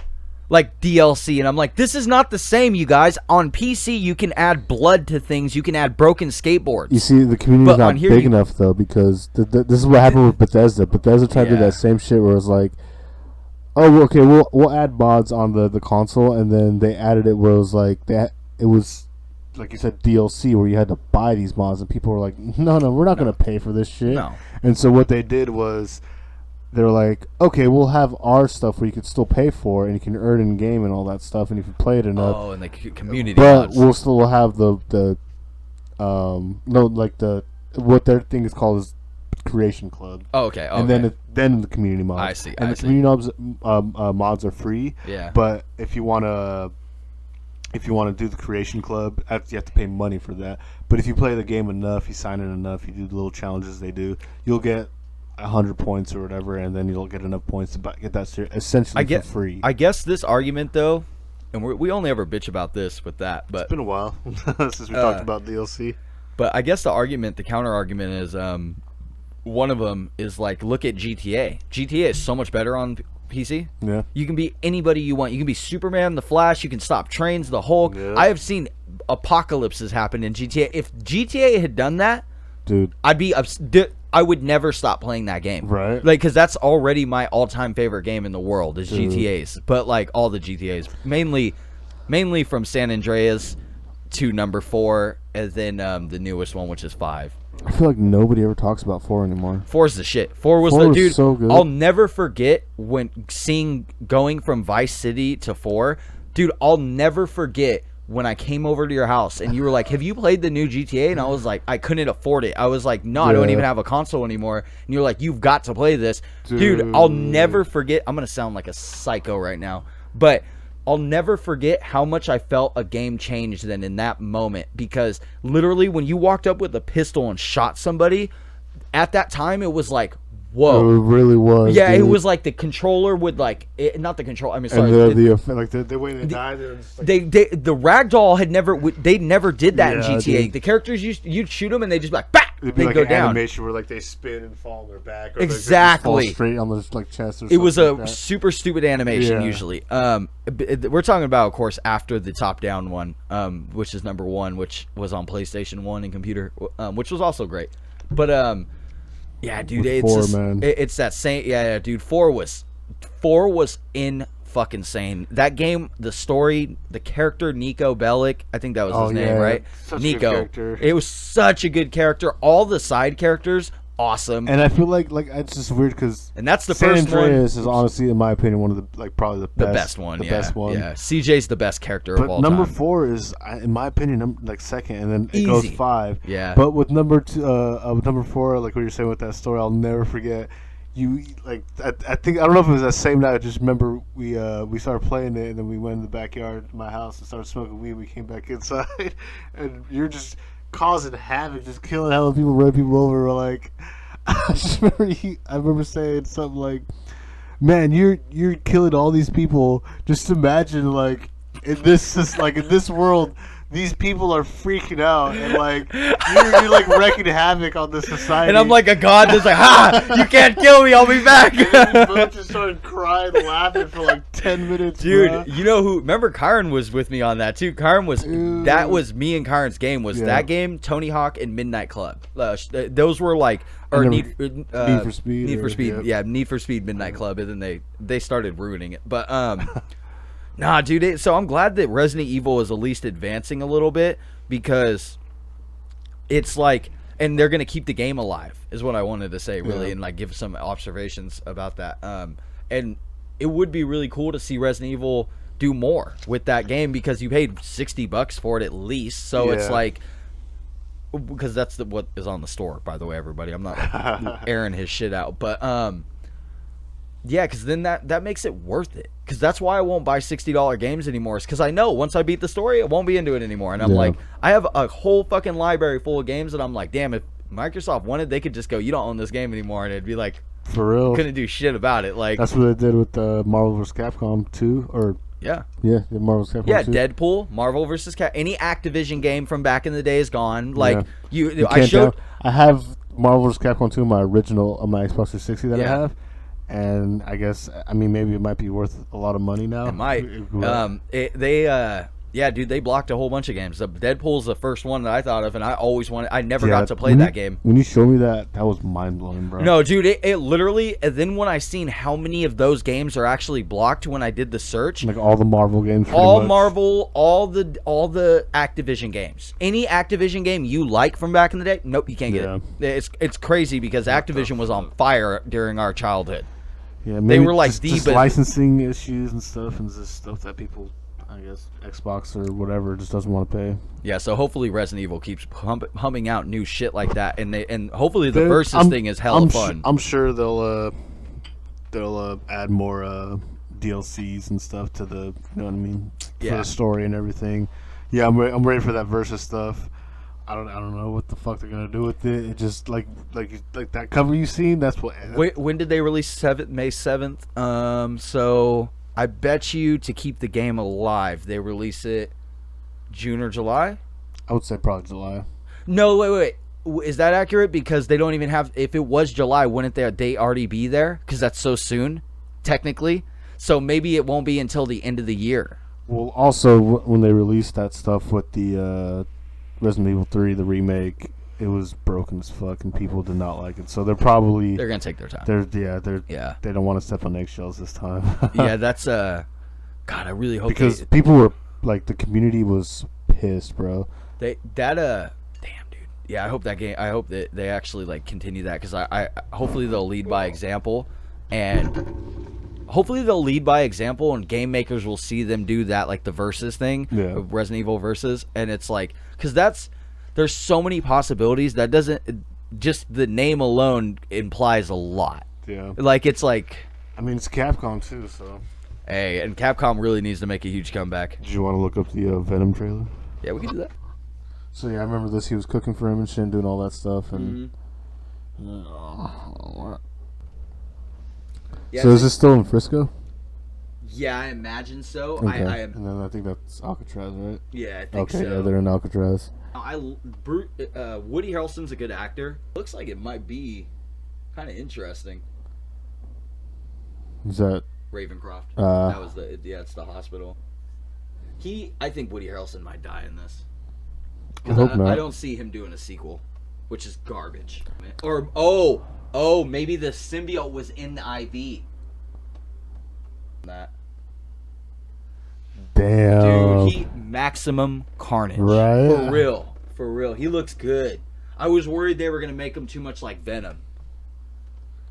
S2: like DLC. And I'm like, this is not the same, you guys. On PC, you can add blood to things. You can add broken skateboards.
S1: You see, the community's not big enough though, because this is what happened with Bethesda. Bethesda tried to do that same shit where it's like, oh, okay, we'll add mods on the console, and then they added it where it was like it was. Like you said, DLC, where you had to buy these mods, and people were like, no, we're not going to pay for this shit.
S2: No.
S1: And so what they did was, they were like, okay, we'll have our stuff where you could still pay for, and you can earn in game and all that stuff, and if you play it enough.
S2: Oh, and the community
S1: but
S2: mods.
S1: We'll still have what their thing is called is Creation Club.
S2: Oh, okay.
S1: And then the community mods.
S2: I see.
S1: And the community mods are free.
S2: Yeah.
S1: But if you want to do the Creation Club, you have to pay money for that. But if you play the game enough, you sign in enough, you do the little challenges they do, you'll get 100 points or whatever, and then you'll get enough points to get that essentially for free.
S2: I guess this argument, though, and we only ever bitch about this with that, but
S1: it's been a while since we talked about DLC.
S2: But I guess the counter argument is one of them is like, look at GTA. GTA is so much better on PC.
S1: Yeah.
S2: You can be anybody you want. You can be Superman, the Flash. You can stop trains, the Hulk.
S1: Yeah.
S2: I have seen apocalypses happen in GTA. If GTA had done that,
S1: dude,
S2: I would never stop playing that game.
S1: Right.
S2: Like, because that's already my all-time favorite game in the world is GTA's. But like all the GTA's, mainly from San Andreas to number 4, and then the newest one, which is 5.
S1: I feel like nobody ever talks about 4 anymore.
S2: 4's the shit. 4 was dude.
S1: So good.
S2: I'll never forget going from Vice City to 4. Dude, I'll never forget when I came over to your house and you were like, "Have you played the new GTA?" And I was like, I couldn't afford it. I was like, "No, I don't even have a console anymore." And you're like, "You've got to play this." Dude, I'll never forget. I'm going to sound like a psycho right now, but I'll never forget how much I felt a game changed then in that moment, because literally when you walked up with a pistol and shot somebody, at that time it was like, whoa.
S1: It really was.
S2: Yeah,
S1: dude.
S2: It was like the controller would like not the control. I mean, sorry.
S1: And the way they died,
S2: the ragdoll had never. They never did that in GTA. Dude. The characters you'd shoot them and they just like, bah!
S1: It'd be
S2: they'd
S1: like
S2: go
S1: an
S2: down.
S1: Animation where like they spin and fall on their back. Or
S2: exactly.
S1: They fall straight on the chest. Or
S2: it was a
S1: like
S2: super stupid animation usually. We're talking about, of course, after the top-down one, which is number 1, which was on PlayStation 1 and computer, which was also great. But yeah, dude, it's that same. Yeah, dude. 4 was in fucking sane. That game, the story, the character Nico Bellic, I think that was his name, right?
S1: Such
S2: Nico.
S1: A good character.
S2: It was such a good character. All the side characters awesome.
S1: And I feel like it's just weird because
S2: that's the
S1: San
S2: first
S1: Andreas
S2: one.
S1: is honestly, in my opinion, one of the like probably the best
S2: one.
S1: The
S2: Yeah,
S1: best one.
S2: Yeah, CJ's the best character
S1: but
S2: of all
S1: number
S2: time.
S1: 4 is, in my opinion, like second, and then it
S2: Easy.
S1: goes 5.
S2: Yeah.
S1: But with number 4, like what you're saying with that story, I'll never forget. You like I think I don't know if it was that same night. I just remember we started playing it, and then we went in the backyard of my house and started smoking weed. We came back inside, and you're just causing havoc, just killing hell of people, running people over. We're like, I remember saying something like, "Man, you're killing all these people. Just imagine like in this world." These people are freaking out, and like you're like wreaking havoc on this society.
S2: And I'm like a god that's like, ha! You can't kill me. I'll be back.
S1: And then we both just started crying, laughing for like 10 minutes.
S2: Dude,
S1: bro.
S2: you know who? Remember, Kyron was with me on that too. Kyron was that was me and Kyron's game. Was that game Tony Hawk and Midnight Club? Those were like
S1: Need for Speed.
S2: Need for Speed. Yeah, Need for Speed Midnight Club, and then they started ruining it. But nah, dude. So I'm glad that Resident Evil is at least advancing a little bit, because it's like, and they're gonna keep the game alive, is what I wanted to say, really, and like give some observations about that. And it would be really cool to see Resident Evil do more with that game, because you paid $60 for it at least. So it's like, because that's what is on the store, by the way, everybody. I'm not like, airing his shit out, but yeah, because then that makes it worth it. Because that's why I won't buy $60 games anymore. Is because I know once I beat the story, I won't be into it anymore. And I'm like, I have a whole fucking library full of games, and I'm like, damn, if Microsoft wanted, they could just go, you don't own this game anymore, and it'd be like,
S1: for real,
S2: couldn't do shit about it. Like,
S1: that's what they did with Marvel vs. Capcom 2, or Marvel vs. Capcom 2.
S2: Deadpool, Marvel vs. any Activision game from back in the day is gone. Like you
S1: I have Marvel vs. Capcom 2, my original on my Xbox 360 that I have. And I guess, I mean, maybe it might be worth a lot of money now.
S2: It might. Dude, they blocked a whole bunch of games. Deadpool's the first one that I thought of, and I never got to play that game.
S1: When you showed me that was mind-blowing, bro.
S2: No, dude, it literally, and then when I seen how many of those games are actually blocked when I did the search.
S1: Like all the Marvel games.
S2: Marvel, all the Activision games. Any Activision game you like from back in the day, nope, you can't get it. It's crazy, because Activision was on fire during our childhood.
S1: Yeah,
S2: they were like
S1: just licensing issues and stuff, and just stuff that people, I guess, Xbox or whatever, just doesn't want to pay.
S2: Yeah, so hopefully Resident Evil keeps humming out new shit like that, and hopefully the Versus thing is hella fun.
S1: I'm sure they'll add more DLCs and stuff to the, you know what I mean, for the story and everything. Yeah, I'm ready for that Versus stuff. I don't know what the fuck they're gonna do with it. It just like that cover you seen. That's what.
S2: When did they release May 7th? So I bet you, to keep the game alive, they release it June or July.
S1: I would say probably July.
S2: No, wait. Is that accurate? Because they don't even have. If it was July, wouldn't their date already be there? Because that's so soon, technically. So maybe it won't be until the end of the year.
S1: Well, also when they released that stuff with the Resident Evil 3, the remake, it was broken as fuck, and people did not like it. So they're gonna take their time. They don't want to step on eggshells this time.
S2: Yeah, that's God, I really hope,
S1: because people were like, the community was pissed, bro.
S2: Damn, dude. Yeah, I hope that they actually like continue that, because I hopefully they'll lead by example, and game makers will see them do that, like the Versus thing, Resident Evil Versus, and it's like, because there's so many possibilities that doesn't, just the name alone implies a lot.
S1: Yeah.
S2: Like, it's like,
S1: I mean, it's Capcom too, so.
S2: Hey, and Capcom really needs to make a huge comeback.
S1: Did you want to look up the Venom trailer?
S2: Yeah, we can do that.
S1: So yeah, I remember this. He was cooking for him and shit, doing all that stuff, and.
S2: Yeah,
S1: so is this still in Frisco?
S2: Yeah, I imagine so.
S1: Okay. And then I think that's Alcatraz, right?
S2: Yeah, I think so.
S1: Okay, yeah, they're in Alcatraz.
S2: Woody Harrelson's a good actor. Looks like it might be kind of interesting.
S1: Is that
S2: Ravencroft? That was it's the hospital. I think Woody Harrelson might die in this.
S1: I hope not.
S2: I don't see him doing a sequel, which is garbage. Or maybe the symbiote was in the IV. That.
S1: Damn.
S2: Dude, maximum carnage.
S1: Right?
S2: For real. He looks good. I was worried they were going to make him too much like Venom.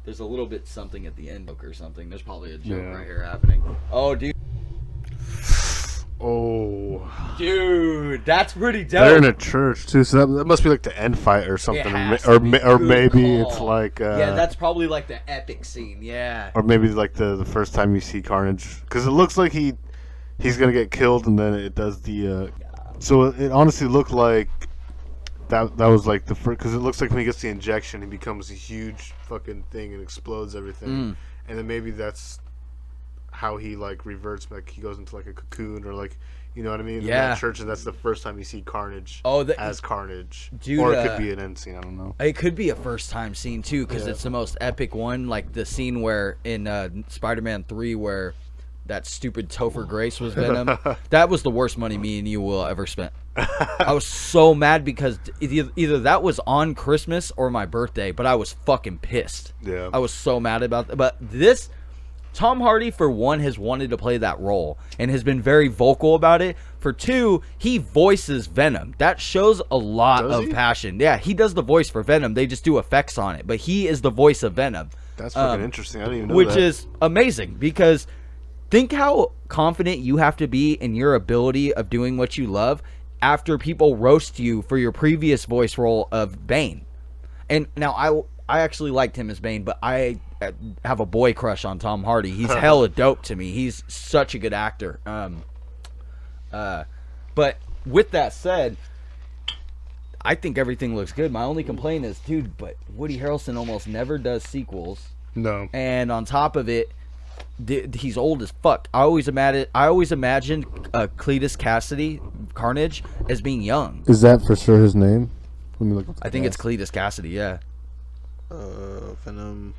S2: There's a little bit something at the end or something. There's probably a joke right here happening. Oh, dude.
S1: Oh.
S2: Dude, that's pretty dope.
S1: They're in a church, too, so that must be like the end fight or something. Or maybe it's like...
S2: yeah, that's probably like the epic scene, yeah.
S1: Or maybe like the first time you see Carnage. Because it looks like he's going to get killed, and then it does the... So it honestly looked like... That was like the first, because it looks like when he gets the injection, he becomes a huge fucking thing and explodes everything, and then maybe that's how he like reverts, like he goes into like a cocoon or like, you know what I mean?
S2: Yeah.
S1: In that church, and that's the first time you see Carnage. As Carnage,
S2: dude,
S1: or it could be an end scene. I don't know.
S2: It could be a first time scene too, because it's the most epic one, like the scene where in Spider-Man 3 where that stupid Topher Grace was Venom. That was the worst money me and you will ever spend. I was so mad because either that was on Christmas or my birthday, but I was fucking pissed.
S1: Yeah.
S2: I was so mad about that. But this, Tom Hardy, for one, has wanted to play that role and has been very vocal about it. For two, he voices Venom. That shows a lot of passion. Yeah, he does the voice for Venom. They just do effects on it. But he is the voice of Venom.
S1: That's fucking interesting. I didn't even know
S2: which
S1: that.
S2: is amazing because... Think how confident you have to be in your ability of doing what you love after people roast you for your previous voice role of Bane. And now I actually liked him as Bane, but I have a boy crush on Tom Hardy. He's hella dope to me. He's such a good actor. But with that said, I think everything looks good. My only complaint is, dude, but Woody Harrelson almost never does sequels.
S1: No.
S2: And on top of it, he's old as fuck. I always imagined Cletus Cassidy, Carnage, as being young.
S1: Is that for sure his name? Let me look up.
S2: I think it's Cletus Cassidy. Yeah.
S1: Venom.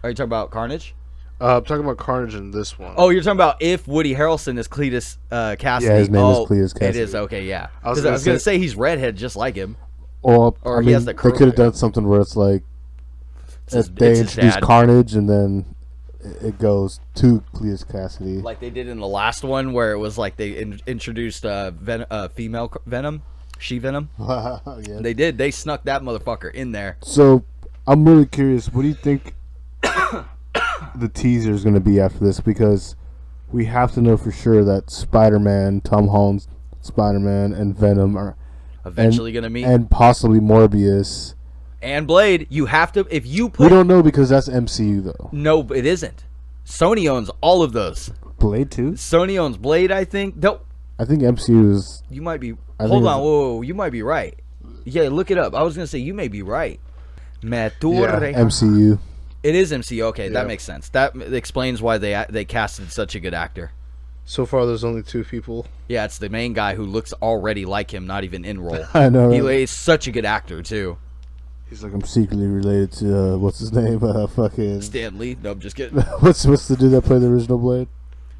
S2: Are you talking about Carnage?
S1: I'm talking about Carnage in this one.
S2: Oh, you're talking about if Woody Harrelson is Cletus Cassidy.
S1: Yeah, his name is Cletus Cassidy.
S2: It is okay. Yeah. I was gonna say he's redhead just like him.
S1: Or
S2: he has the
S1: they could have done something where it's like they introduce Carnage and then it goes to Cletus Cassidy,
S2: like they did in the last one, where it was like they introduced female Venom, She-Venom. Yeah. They did. They snuck that motherfucker in there.
S1: So I'm really curious. What do you think the teaser is going to be after this? Because we have to know for sure that Spider-Man, Tom Holland's Spider-Man, and Venom are
S2: eventually going to meet,
S1: and possibly Morbius.
S2: And Blade, you have to, if you put...
S1: We don't know because that's MCU, though.
S2: No, it isn't. Sony owns all of those.
S1: Blade, too?
S2: Sony owns Blade, I think. No.
S1: I think MCU is...
S2: You might be... Hold on, whoa, you might be right. Yeah, look it up. I was going to say, you may be right.
S1: Yeah, MCU.
S2: It is MCU. Okay, that makes sense. That explains why they casted such a good actor.
S1: So far, there's only 2 people.
S2: Yeah, it's the main guy who looks already like him, not even in role.
S1: I know, right?
S2: He's such a good actor, too.
S1: He's like, I'm secretly related to, what's his name? Fucking...
S2: Stan Lee? No, I'm just kidding.
S1: what's the dude that played the original Blade?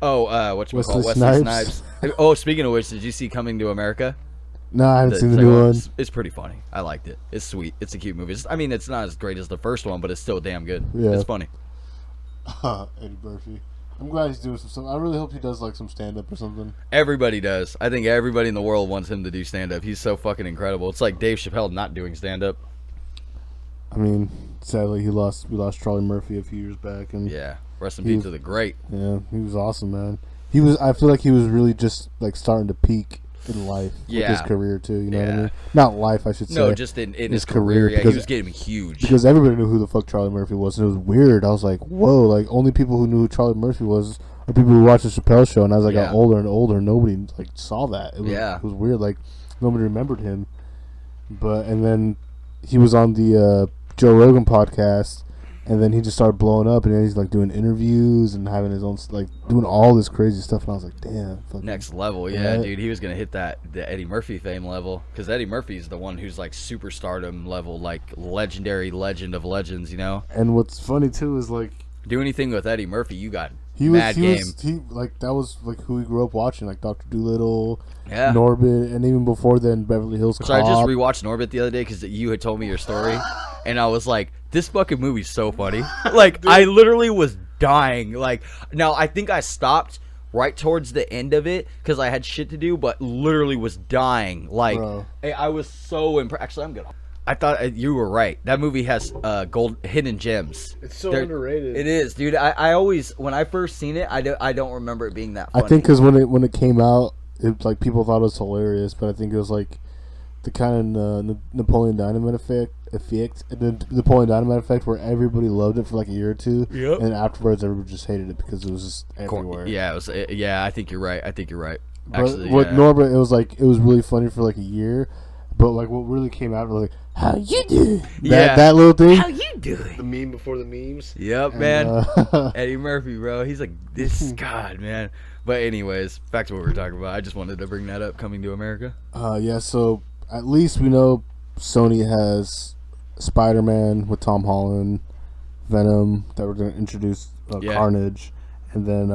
S2: Oh, whatchamacallit? Wesley Snipes. Oh, speaking of which, did you see Coming to America?
S1: No, I haven't seen the new one.
S2: It's pretty funny. I liked it. It's sweet. It's a cute movie. It's not as great as the first one, but it's still damn good.
S1: Yeah.
S2: It's funny.
S1: Eddie Murphy. I'm glad he's doing some stuff. I really hope he does like some stand-up or something.
S2: Everybody does. I think everybody in the world wants him to do stand-up. He's so fucking incredible. It's like Dave Chappelle not doing stand-up.
S1: I mean, sadly, we lost Charlie Murphy a few years back, and
S2: yeah, rest in peace to the great.
S1: Yeah, he was awesome, man. I feel like he was really just like starting to peak in life with his career too. You know what I mean? Not life, I should say.
S2: No, just in his career. Yeah, he was getting huge
S1: because everybody knew who the fuck Charlie Murphy was, and it was weird. I was like, whoa, like only people who knew who Charlie Murphy was are people who watched the Chappelle Show. And as I got older and older, nobody like saw that. It was weird. Like nobody remembered him. And then he was on the Joe Rogan podcast, and then he just started blowing up, and then he's like doing interviews and having his own, like doing all this crazy stuff, and I was like, damn,
S2: next level. Dude, he was gonna hit the Eddie Murphy fame level, because Eddie Murphy's the one who's like superstardom level, like legendary legend of legends, you know.
S1: And what's funny too is like,
S2: do anything with Eddie Murphy, you got mad game.
S1: That was like who he grew up watching, like Dr. Dolittle,
S2: yeah,
S1: Norbit, and even before then Beverly Hills Cop.
S2: So I just rewatched Norbit the other day because you had told me your story, and I was like, this fucking movie's so funny. Like, I literally was dying. Like, now I think I stopped right towards the end of it because I had shit to do, but literally was dying. Like, I was so impressed. Actually, I'm good. I thought you were right. That movie has gold hidden gems.
S1: It's so underrated.
S2: It is, dude. I always, when I first seen it, I don't remember it being that funny.
S1: I think because when it came out, it like people thought it was hilarious, but I think it was like the kind of Napoleon Dynamite effect, the Napoleon Dynamite effect, where everybody loved it for like a year or two, and afterwards everybody just hated it because it was just everywhere.
S2: Yeah, it was. Yeah, I think you're right.
S1: Actually, but Norbert, it was really funny for like a year, but like what really came out was like, how you doing? That little thing.
S2: How you doing?
S1: The meme before the memes.
S2: Yep, and, man. Eddie Murphy, bro. He's like, this God, man. But anyways, back to what we were talking about. I just wanted to bring that up. Coming to America.
S1: Yeah. So at least we know Sony has Spider-Man with Tom Holland, Venom that we're going to introduce, Carnage, and then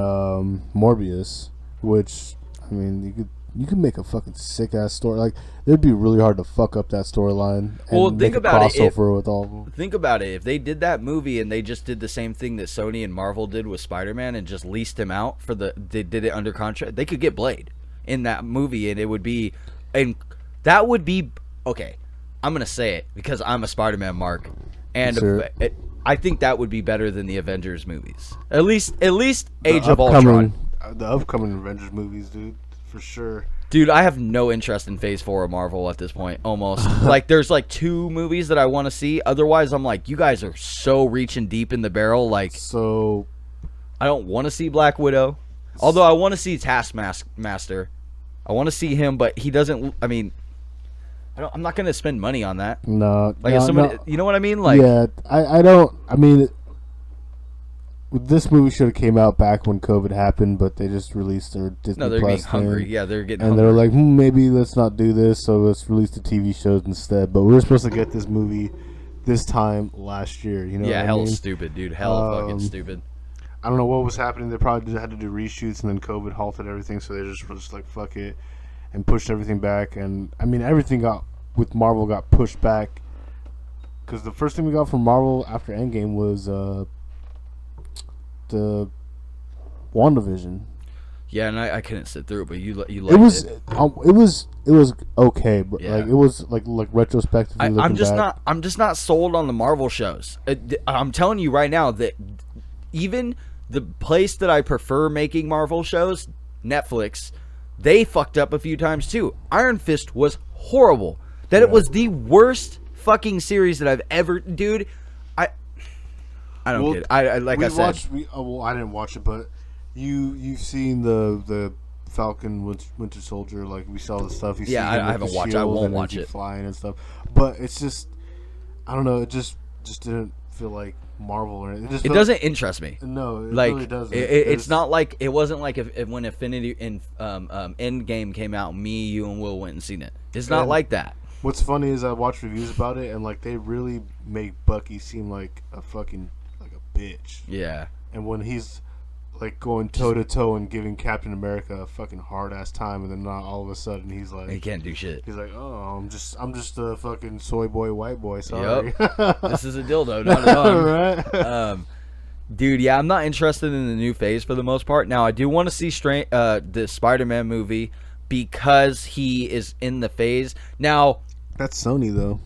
S1: Morbius, which I mean you could make a fucking sick ass story. Like it'd be really hard to fuck up that storyline and make a crossover with all of them.
S2: Think about it. If they did that movie and they just did the same thing that Sony and Marvel did with Spider-Man and just leased him out they did it under contract, they could get Blade in that movie, and it would be, and that would be okay. I'm gonna say it because I'm a Spider-Man mark, and I think that would be better than the Avengers movies. At least Age of Ultron.
S1: The upcoming Avengers movies, dude. For sure.
S2: Dude, I have no interest in Phase 4 of Marvel at this point, almost. Like, there's, like, 2 movies that I want to see. Otherwise, I'm like, you guys are so reaching deep in the barrel. Like,
S1: so
S2: I don't want to see Black Widow. Although I want to see Taskmaster. I want to see him, but he doesn't, I mean, I'm not going to spend money on that.
S1: No.
S2: Like, if somebody, you know what I mean? Like,
S1: yeah, I don't, I mean, this movie should have came out back when COVID happened, but they just released their Disney Plus.
S2: No, they're getting hungry. Yeah, they're getting
S1: hungry.
S2: And
S1: they're like, maybe let's not do this, so let's release the TV shows instead. But we were supposed to get this movie this time last year. You know?
S2: Yeah,
S1: what
S2: hell
S1: I mean?
S2: Stupid, dude. Hell fucking stupid.
S1: I don't know what was happening. They probably had to do reshoots, and then COVID halted everything, so they just were just like, fuck it, and pushed everything back. And I mean, everything with Marvel got pushed back, because the first thing we got from Marvel after Endgame was the WandaVision.
S2: Yeah, and I couldn't sit through it, but you liked it.
S1: It was okay, but
S2: yeah.
S1: Like it was like retrospectively.
S2: I'm just not sold on the Marvel shows. I'm telling you right now that even the place that I prefer making Marvel shows, Netflix, they fucked up a few times too. Iron Fist was horrible. It was the worst fucking series that I've ever, dude. I don't get it. I
S1: didn't watch it, but you've seen the Falcon Winter Soldier. Like we saw the stuff.
S2: I haven't watched. I won't watch it.
S1: Flying and stuff, but it's just, I don't know. It just didn't feel like Marvel or anything.
S2: It doesn't interest me.
S1: No, it
S2: like,
S1: really doesn't.
S2: It's not like, it wasn't like if when Infinity and Endgame came out, me, you, and Will went and seen it. It's not like that.
S1: What's funny is I watched reviews about it, and like they really make Bucky seem like a fucking bitch.
S2: Yeah.
S1: And when he's like going toe to toe and giving Captain America a fucking hard ass time, and then not all of a sudden he's like,
S2: he can't do shit.
S1: He's like, oh, I'm just a fucking soy boy, white boy. Sorry.
S2: Yep. This is a dildo, not a dog.
S1: Right.
S2: Dude, yeah, I'm not interested in the new Phase for the most part. Now I do want to see the Spider-Man movie because he is in the Phase. Now
S1: that's Sony though.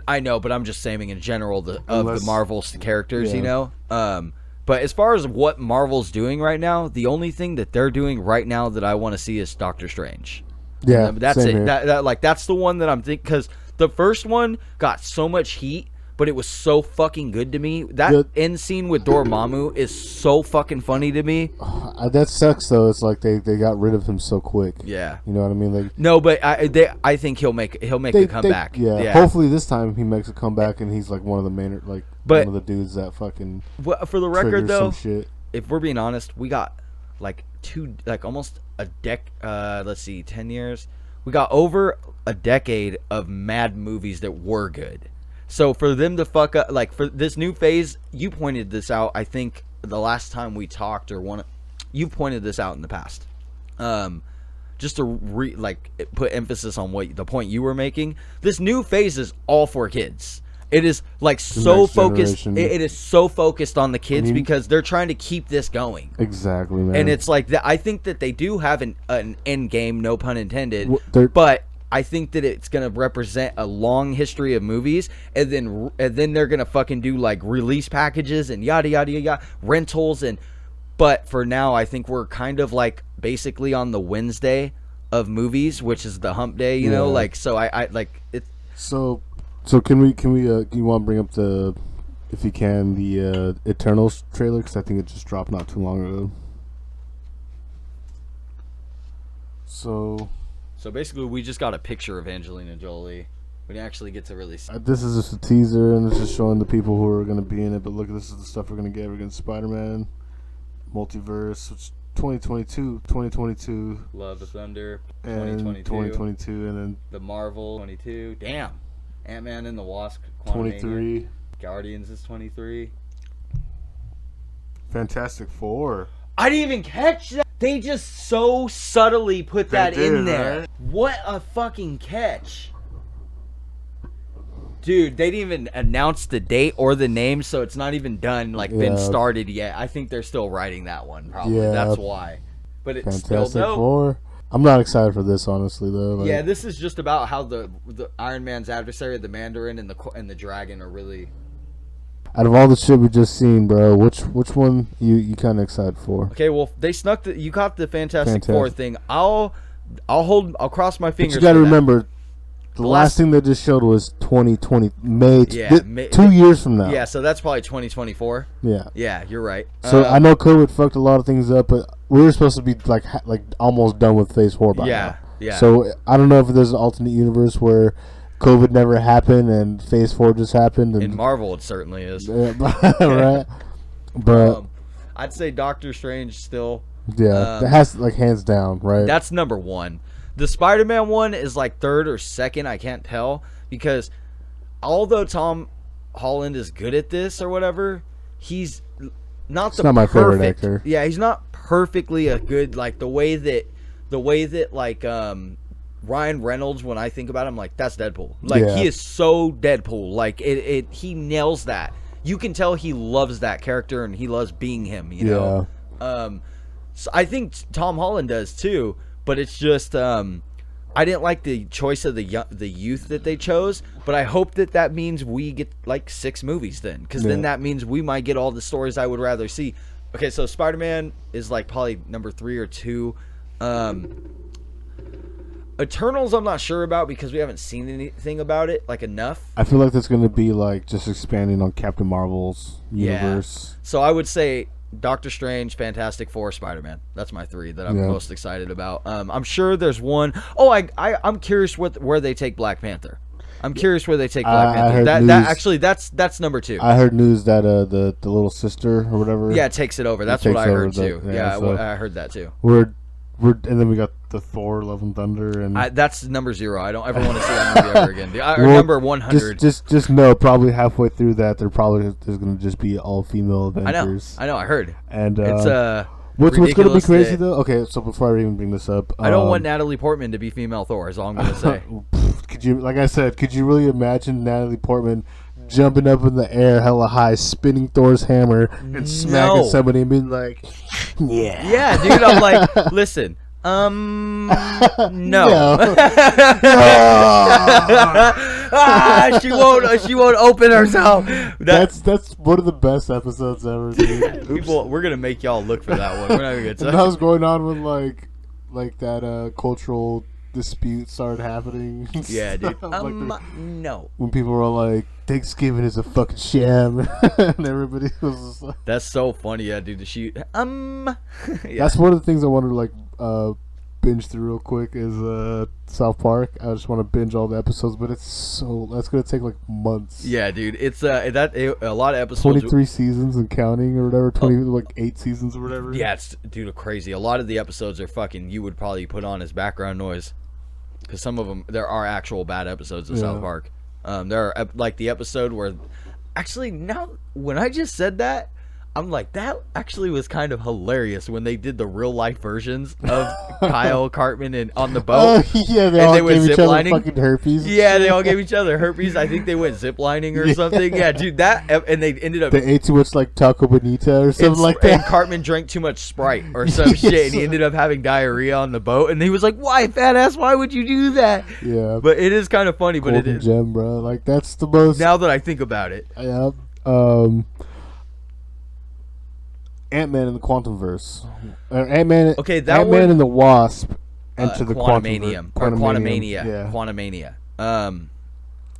S2: I know, but I'm just saying in general of the Marvel characters, you know. But as far as what Marvel's doing right now, the only thing that they're doing right now that I want to see is Doctor Strange.
S1: Yeah,
S2: that's it. That's the one that I'm thinking, because the first one got so much heat, but it was so fucking good to me. That end scene with Dormammu is so fucking funny to me.
S1: That sucks though. It's like they got rid of him so quick.
S2: Yeah,
S1: you know what I mean. Like
S2: no, but I think he'll make a comeback.
S1: Yeah, hopefully this time he makes a comeback and he's like one of the main one of the dudes that fucking.
S2: For the record though, if we're being honest, we got almost a let's see, 10 years. We got over a decade of mad movies that were good. So for them to fuck up, like for this new Phase, you pointed this out. I think the last time we talked, you pointed this out in the past. Just to put emphasis on the point you were making. This new Phase is all for kids. It is like so focused. It is so focused on the kids because they're trying to keep this going.
S1: Exactly, man.
S2: And it's like I think that they do have an end game, no pun intended. But I think that it's gonna represent a long history of movies, and then they're gonna fucking do like release packages and yada yada yada, rentals but for now, I think we're kind of like basically on the Wednesday of movies, which is the hump day, you know, like, so I like it.
S1: So can we you want to bring up if you can, the Eternals trailer, because I think it just dropped not too long ago. So
S2: basically, we just got a picture of Angelina Jolie. We didn't actually get to really see.
S1: This is just a teaser, and it's just showing the people who are going to be in it. But look, this is the stuff we're going to get. We're getting Spider-Man, Multiverse, which 2022.
S2: Love of Thunder,
S1: and 2022, and then
S2: the Marvel 22. Damn, Ant-Man and the Wasp,
S1: 23.
S2: Guardians is 23.
S1: Fantastic Four.
S2: I didn't even catch that. They just so subtly put that in there. Right? What a fucking catch. Dude, they didn't even announce the date or the name, so it's not even done, been started yet. I think they're still writing that one, probably. Yeah. That's why. But it's
S1: Fantastic
S2: still dope.
S1: Four. I'm not excited for this, honestly, though. Like,
S2: yeah, this is just about how the Iron Man's adversary, the Mandarin, and the Dragon are really...
S1: Out of all the shit we just seen, bro, which one you kind of excited for?
S2: Okay, well, they snuck you caught the Fantastic Four thing. I'll cross my fingers.
S1: But you got to remember, the last thing they just showed was 2020 May. Yeah, 2 years from now.
S2: Yeah, so that's probably 2024.
S1: Yeah.
S2: Yeah, you're right.
S1: So I know COVID fucked a lot of things up, but we were supposed to be like almost done with Phase 4 by now. Yeah. So I don't know if there's an alternate universe where COVID never happened and Phase 4 just happened. And
S2: in Marvel, it certainly is.
S1: Right. But
S2: I'd say Doctor Strange still.
S1: Yeah, that has hands down, right?
S2: That's number one. The Spider-Man one is third or second. I can't tell, because although Tom Holland is good at this or whatever, he's not
S1: my favorite actor.
S2: Yeah, he's not perfectly a good the way that Ryan Reynolds, when I think about him, that's Deadpool. He is so Deadpool. He nails that. You can tell he loves that character and he loves being him, you know? So I think Tom Holland does too, but it's just I didn't like the choice of the youth that they chose, but I hope that means we get 6 movies then, because then that means we might get all the stories I would rather see. Okay, so Spider-Man is probably number 3 or 2. Eternals I'm not sure about because we haven't seen anything about it enough.
S1: I feel like that's going to be just expanding on Captain Marvel's universe.
S2: So I would say Doctor Strange, Fantastic Four, Spider-Man. That's my 3 that I'm most excited about. I'm sure there's one. Oh, I'm curious where they take Black Panther. I'm curious where they take Black Panther. That's number 2.
S1: I heard news that the little sister or whatever.
S2: Yeah, takes it over. That's what I heard too. I heard that too.
S1: And then we got the Thor, Love and Thunder, and
S2: that's number 0. I don't ever want to see that movie ever again. Number 100.
S1: Just know, probably halfway through that, there's going to just be all female Avengers.
S2: I know. I heard.
S1: And
S2: it's
S1: what's going to be crazy though? Okay, so before I even bring this up,
S2: I don't want Natalie Portman to be female Thor. Is all I'm going to say.
S1: Could you really imagine Natalie Portman jumping up in the air hella high, spinning Thor's hammer and smacking somebody and being like,
S2: yeah, dude, I'm listen, no. She won't open herself.
S1: That's one of the best episodes ever, dude.
S2: We're gonna make y'all look for that one. We're not gonna
S1: that was going on when that cultural dispute started happening.
S2: Yeah, dude. No.
S1: When people were like, Thanksgiving is a fucking sham, and everybody was just like,
S2: that's so funny, yeah, dude.
S1: Yeah. That's one of the things I want to binge through real quick is South Park. I just want to binge all the episodes, but that's gonna take months.
S2: Yeah, dude. It's a lot of episodes.
S1: 23 seasons and counting or whatever. 8 seasons or whatever.
S2: Yeah, it's crazy. A lot of the episodes are fucking. You would probably put on as background noise. Because some of them, there are actual bad episodes of South Park. There are the episode where, actually, now when I just said that, I'm like, that actually was kind of hilarious when they did the real life versions of Kyle Cartman and on the boat.
S1: Oh, yeah, they gave each other fucking herpes.
S2: Yeah, they all gave each other herpes. I think they went ziplining or something. Yeah, dude, and they ended up.
S1: They ate too much like Taco Bonita or something like that.
S2: And Cartman drank too much Sprite or some shit, and he ended up having diarrhea on the boat. And he was like, "Why, fat ass? Why would you do that?"
S1: Yeah,
S2: but it is kind of funny. But it is
S1: gem, bro. Like that's the most.
S2: Now that I think about it.
S1: Yeah. Ant-Man in the Quantumverse. Ant-Man.
S2: Okay, that
S1: Ant-Man and the Wasp enter the
S2: Quantumania.
S1: Quantumania.
S2: Yeah. Quantumania.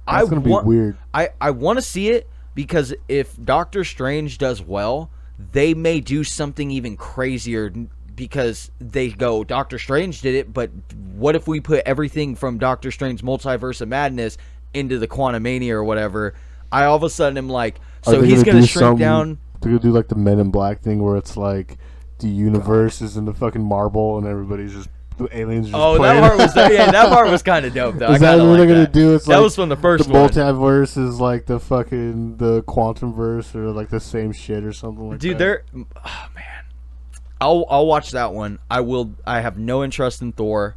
S1: That's gonna be weird.
S2: I want to see it because if Doctor Strange does well, they may do something even crazier because they go, Doctor Strange did it, but what if we put everything from Doctor Strange Multiverse of Madness into the Quantumania or whatever? I all of a sudden am like, so he's gonna shrink down.
S1: They're gonna do like the Men in Black thing where it's like the universe is in the fucking marble and everybody's just the aliens are just playing.
S2: that part was kind of dope though.
S1: Is that what they're gonna do? It's
S2: that
S1: like
S2: was from the first
S1: the
S2: one.
S1: Multiverse is like the fucking the Quantumverse or like the same shit or something like that.
S2: Dude, oh man, I'll watch that one. I have no interest in Thor.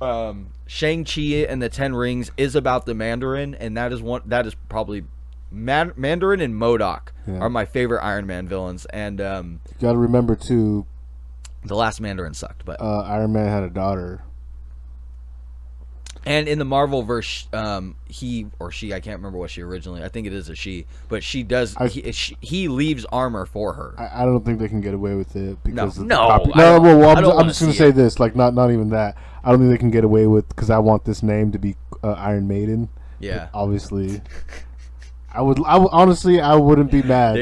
S2: Shang-Chi and the Ten Rings is about the Mandarin, and that is probably Mandarin and MODOK are my favorite Iron Man villains. And
S1: you got to remember too,
S2: the last Mandarin sucked, but
S1: Iron Man had a daughter.
S2: And in the Marvel verse, he or she, I can't remember what she originally. I think it is a she, but she does. He leaves armor for her.
S1: I don't think they can get away with it because I'm just gonna say this, like not even that. I don't think they can get away with because I want this name to be Iron Maiden.
S2: Yeah,
S1: but obviously. I would honestly, I wouldn't be mad.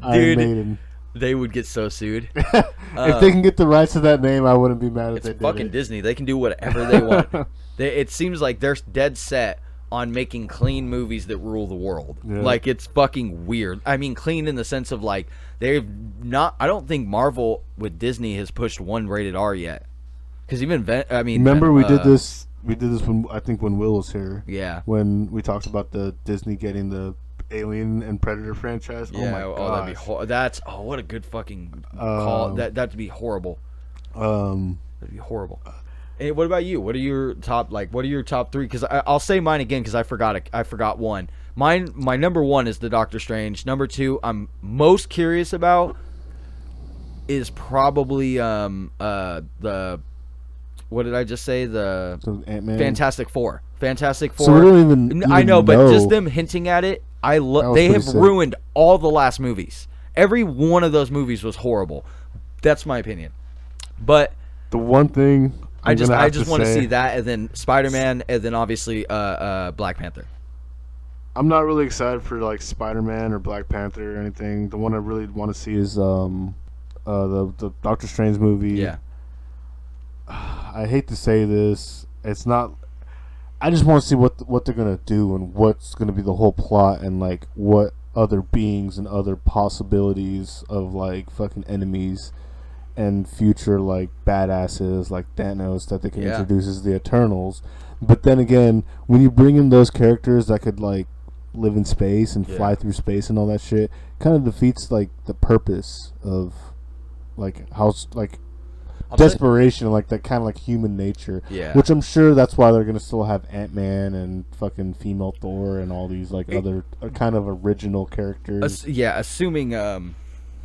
S2: Iron Maiden. They would get so sued.
S1: If they can get the rights to that name, I wouldn't be mad if they did.
S2: It's fucking Disney. They can do whatever they want. It seems like they're dead set on making clean movies that rule the world. Yeah. Like, it's fucking weird. I mean, clean in the sense of, like, they've not... I don't think Marvel with Disney has pushed one rated R yet. Because even...
S1: Remember we did this... We did this when Will was here.
S2: Yeah.
S1: When we talked about the Disney getting the Alien and Predator franchise.
S2: Yeah, that'd be what a good fucking call. That'd be horrible. That'd be horrible. Hey, what about you? What are your top three? Because I'll say mine again because I forgot one. My number one is the Doctor Strange. Number two, I'm most curious about is probably the what did I just say? The
S1: Ant-Man?
S2: Fantastic Four. Fantastic Four.
S1: So we don't even
S2: I know, but just them hinting at it, they have ruined all the last movies. Every one of those movies was horrible. That's my opinion. But
S1: the one thing
S2: I just want to see that, and then Spider-Man, and then obviously Black Panther.
S1: I'm not really excited for like Spider-Man or Black Panther or anything. The one I really want to see is the Doctor Strange movie.
S2: Yeah.
S1: I hate to say this. It's not. I just want to see what they're gonna do and what's gonna be the whole plot and like what other beings and other possibilities of like fucking enemies and future like badasses like Thanos that they can introduce as the Eternals. But then again, when you bring in those characters that could like live in space and fly through space and all that shit, kind of defeats like the purpose of like how like desperation, like that kind of like human nature.
S2: Yeah.
S1: Which I'm sure that's why they're gonna still have Ant-Man and fucking female Thor and all these like other kind of original characters.
S2: Assuming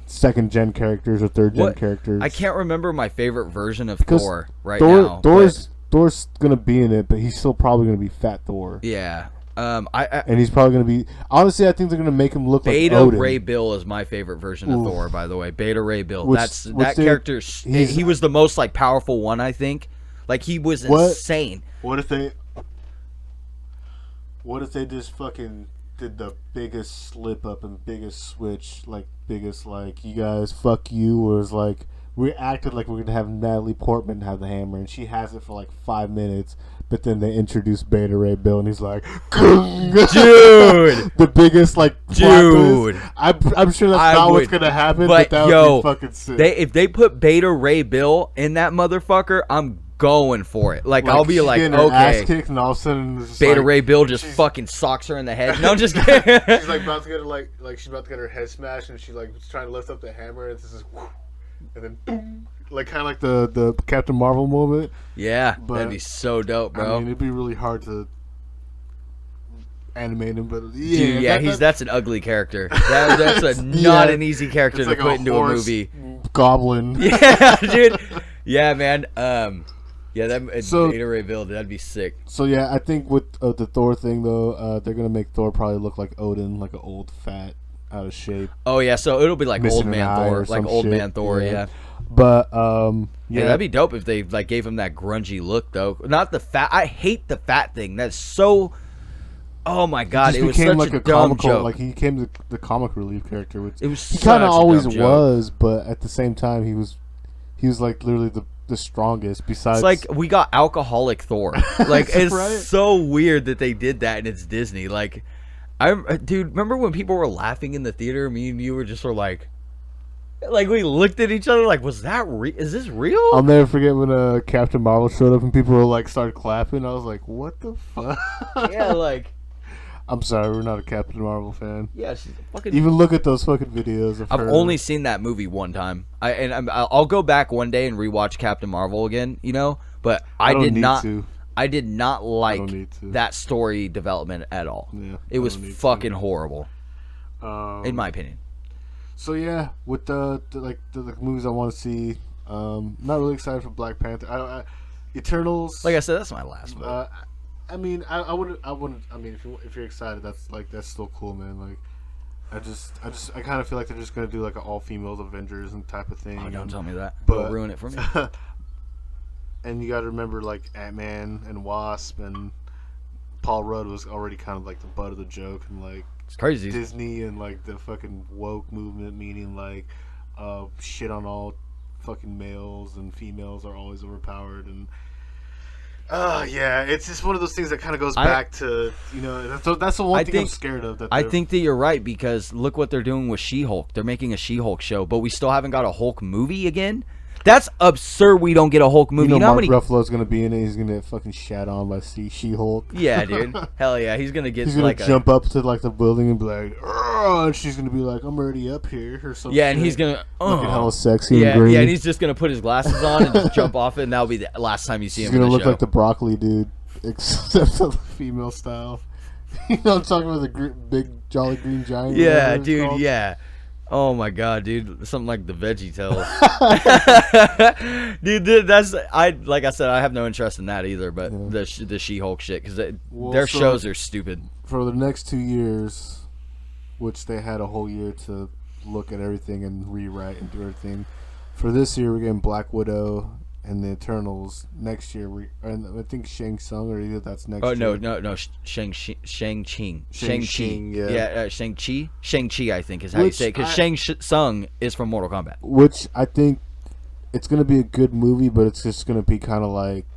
S1: second gen characters or third gen characters.
S2: I can't remember my favorite version of Thor now.
S1: Thor's gonna be in it, but he's still probably gonna be Fat Thor.
S2: Yeah.
S1: And he's probably gonna be. Honestly, I think they're gonna make him look like Odin.
S2: Beta Ray Bill is my favorite version of Thor, by the way. Beta Ray Bill. That character. He was the most like powerful one, I think. Like he was insane.
S1: What if they just fucking did the biggest slip up and biggest switch, like biggest like you guys fuck you, was like we acted like we're gonna have Natalie Portman have the hammer and she has it for like 5 minutes. But then they introduce Beta Ray Bill, and he's like,
S2: "Dude,
S1: the biggest like
S2: dude."
S1: I'm sure that's not what's gonna happen, but that would be fucking sick.
S2: If they put Beta Ray Bill in that motherfucker, I'm going for it. Like I'll be
S1: she's
S2: like,
S1: getting her
S2: okay.
S1: ass kicked, and all of a sudden, it's just
S2: Beta
S1: like,
S2: Ray Bill just fucking socks her in the head. No, I'm just kidding.
S1: she's like about to get her like she's about to get her head smashed, and she like was trying to lift up the hammer, and this is, and then boom, like kind of like the Captain Marvel moment.
S2: Yeah,
S1: But,
S2: that'd be so dope, bro.
S1: I mean, it'd be really hard to animate him, but
S2: Dude, yeah, that's an ugly character. That's not an easy character to put into a movie.
S1: Goblin.
S2: Yeah, dude. Yeah, man. Yeah, Beta Ray Bill, that'd be sick.
S1: So yeah, I think with the Thor thing though, they're gonna make Thor probably look like Odin, like an old, fat, out of shape.
S2: Oh yeah, so it'll be like
S1: Missing
S2: old man Thor, like old man Thor. Yeah.
S1: But
S2: yeah, that'd be dope if they like gave him that grungy look though. Not the fat. I hate the fat thing. That's so. Oh my god, it was such
S1: like
S2: a dumb joke.
S1: Like he became the comic relief character, which
S2: it was
S1: he kind of always
S2: was,
S1: but at the same time he was like literally the strongest. Besides,
S2: it's like we got alcoholic Thor. Like it's
S1: right?
S2: so weird that they did that and it's Disney. Like, dude, remember when people were laughing in the theater? Me and you were just sort of like we looked at each other like, was that real? Is this real?
S1: I'll never forget when Captain Marvel showed up and people were like started clapping. I was like, what the fuck?
S2: Yeah, like.
S1: I'm sorry, we're not a Captain Marvel fan.
S2: Yeah, she's a fucking.
S1: Even look at those fucking videos of her.
S2: I've only seen that movie one time. I'll go back one day and rewatch Captain Marvel again. You know, but I did not like that story development at all. Yeah, it was fucking horrible, in my opinion.
S1: So yeah, with the movies I want to see, not really excited for Black Panther. Eternals.
S2: Like I said, that's my last vote.
S1: I mean, I wouldn't. I mean, if you're excited, that's still cool, man. Like, I kind of feel like they're just gonna do like an all females Avengers and type of thing.
S2: Oh, don't tell me that.
S1: But
S2: it'll ruin it for me.
S1: And you got to remember, like Ant-Man and Wasp and Paul Rudd was already kind of like the butt of the joke, and like
S2: it's crazy.
S1: Disney and like the fucking woke movement, meaning like shit on all fucking males and females are always overpowered and. Yeah, it's just one of those things that kind of goes back to, you know, that's the one thing I'm scared of.
S2: I think that you're right, because look what they're doing with She-Hulk. They're making a She-Hulk show, but we still haven't got a Hulk movie again? That's absurd we don't get a Hulk movie.
S1: You know Mark Ruffalo's going to be in it. He's going to get fucking shat on by She-Hulk.
S2: Yeah, dude. Hell yeah. He's going to get
S1: He's going to jump up to like the building and be like, and she's going to be like, I'm already up here or something.
S2: Yeah, and he's going to...
S1: looking hella sexy
S2: yeah,
S1: and green.
S2: Yeah, and he's just going to put his glasses on and just jump off it, and that'll be the last time you see him in the show.
S1: He's going to look like the broccoli dude, except the female style. You know I'm talking about the big Jolly Green Giant?
S2: Yeah, dude, yeah. Oh my god, dude! Something like the Veggie Tales, dude. That's like I said, I have no interest in that either. But the She-Hulk shit, because their shows are stupid.
S1: For the next 2 years, which they had a whole year to look at everything and rewrite and do everything. For this year, we're getting Black Widow and the Eternals. Next year, I think Shang Tsung, or either that's next year.
S2: Oh no, Shang-Chi. Yeah, Shang-Chi. Shang-Chi, I think, is how you say it, because Shang Tsung is from Mortal Kombat.
S1: Which I think it's going to be a good movie, but it's just going to be kind of like,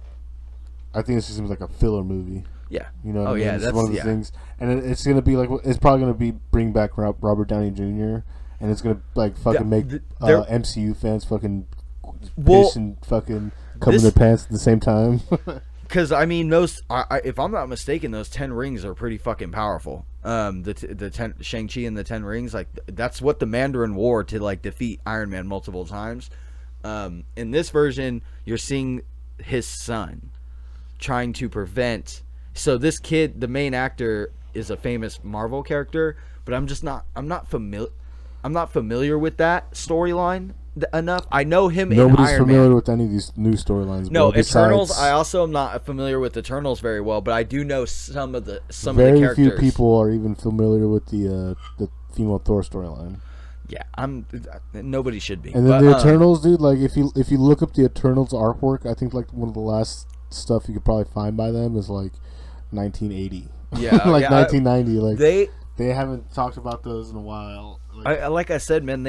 S1: I think it's just going to be like a filler movie.
S2: Yeah.
S1: You know what I mean?
S2: Yeah,
S1: that's one of the things. And it's going to be like, it's probably going to be bring back Robert Downey Jr., and it's going to like fucking make MCU fans fucking piss and fucking come in their pants at the same time.
S2: Because I mean, those if I'm not mistaken, those 10 rings are pretty fucking powerful. The 10 Shang-Chi and the 10 rings, like that's what the Mandarin wore to like defeat Iron Man multiple times. In this version, you're seeing his son trying to prevent. So this kid, the main actor, is a famous Marvel character, but I'm not familiar with that storyline enough. I know him.
S1: Nobody's
S2: in Iron
S1: familiar
S2: Man.
S1: with any of these new storylines.
S2: No, Eternals. I also am not familiar with Eternals very well, but I do know some of the characters.
S1: Very few people are even familiar with the female Thor storyline.
S2: Yeah, nobody should be.
S1: And then the Eternals, dude. Like if you look up the Eternals artwork, I think like one of the last stuff you could probably find by them is like 1980.
S2: Yeah,
S1: like 1990. Like
S2: they
S1: haven't talked about those in a while.
S2: Like I said, man,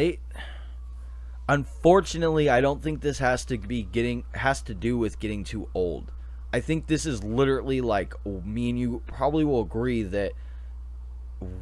S2: unfortunately, I don't think this has to do with getting too old. I think this is literally like, me and you probably will agree that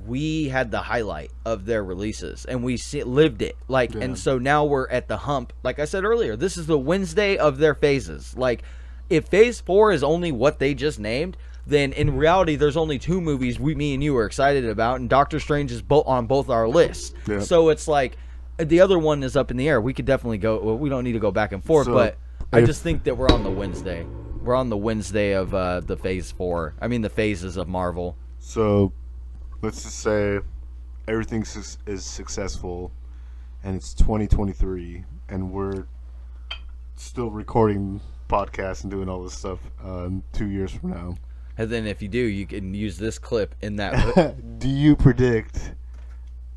S2: we had the highlight of their releases and we lived it. Like, and so now we're at the hump. Like I said earlier, this is the Wednesday of their phases. Like, if Phase 4 is only what they just named, then in reality, there's only 2 movies me and you are excited about, and Doctor Strange is on both our lists. Yep. So it's like the other one is up in the air. We could definitely go. Well, we don't need to go back and forth, but I just think that we're on the Wednesday. We're on the Wednesday of the Phase 4. I mean, the phases of Marvel.
S1: So let's just say everything is successful, and it's 2023, and we're still recording podcasts and doing all this stuff 2 years from now.
S2: And then if you do, you can use this clip in that.
S1: Do you predict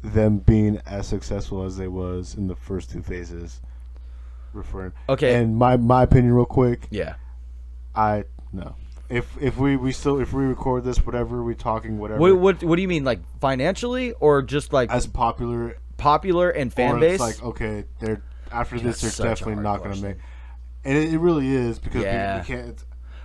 S1: them being as successful as they was in the first 2 phases? Okay. And my opinion, real quick.
S2: Yeah.
S1: No. If we record this, whatever we talking, whatever.
S2: What do you mean, like financially, or just like
S1: as popular and
S2: fan base?
S1: It's like, okay, they're after this, they're definitely not going to make. And it really is because we can't.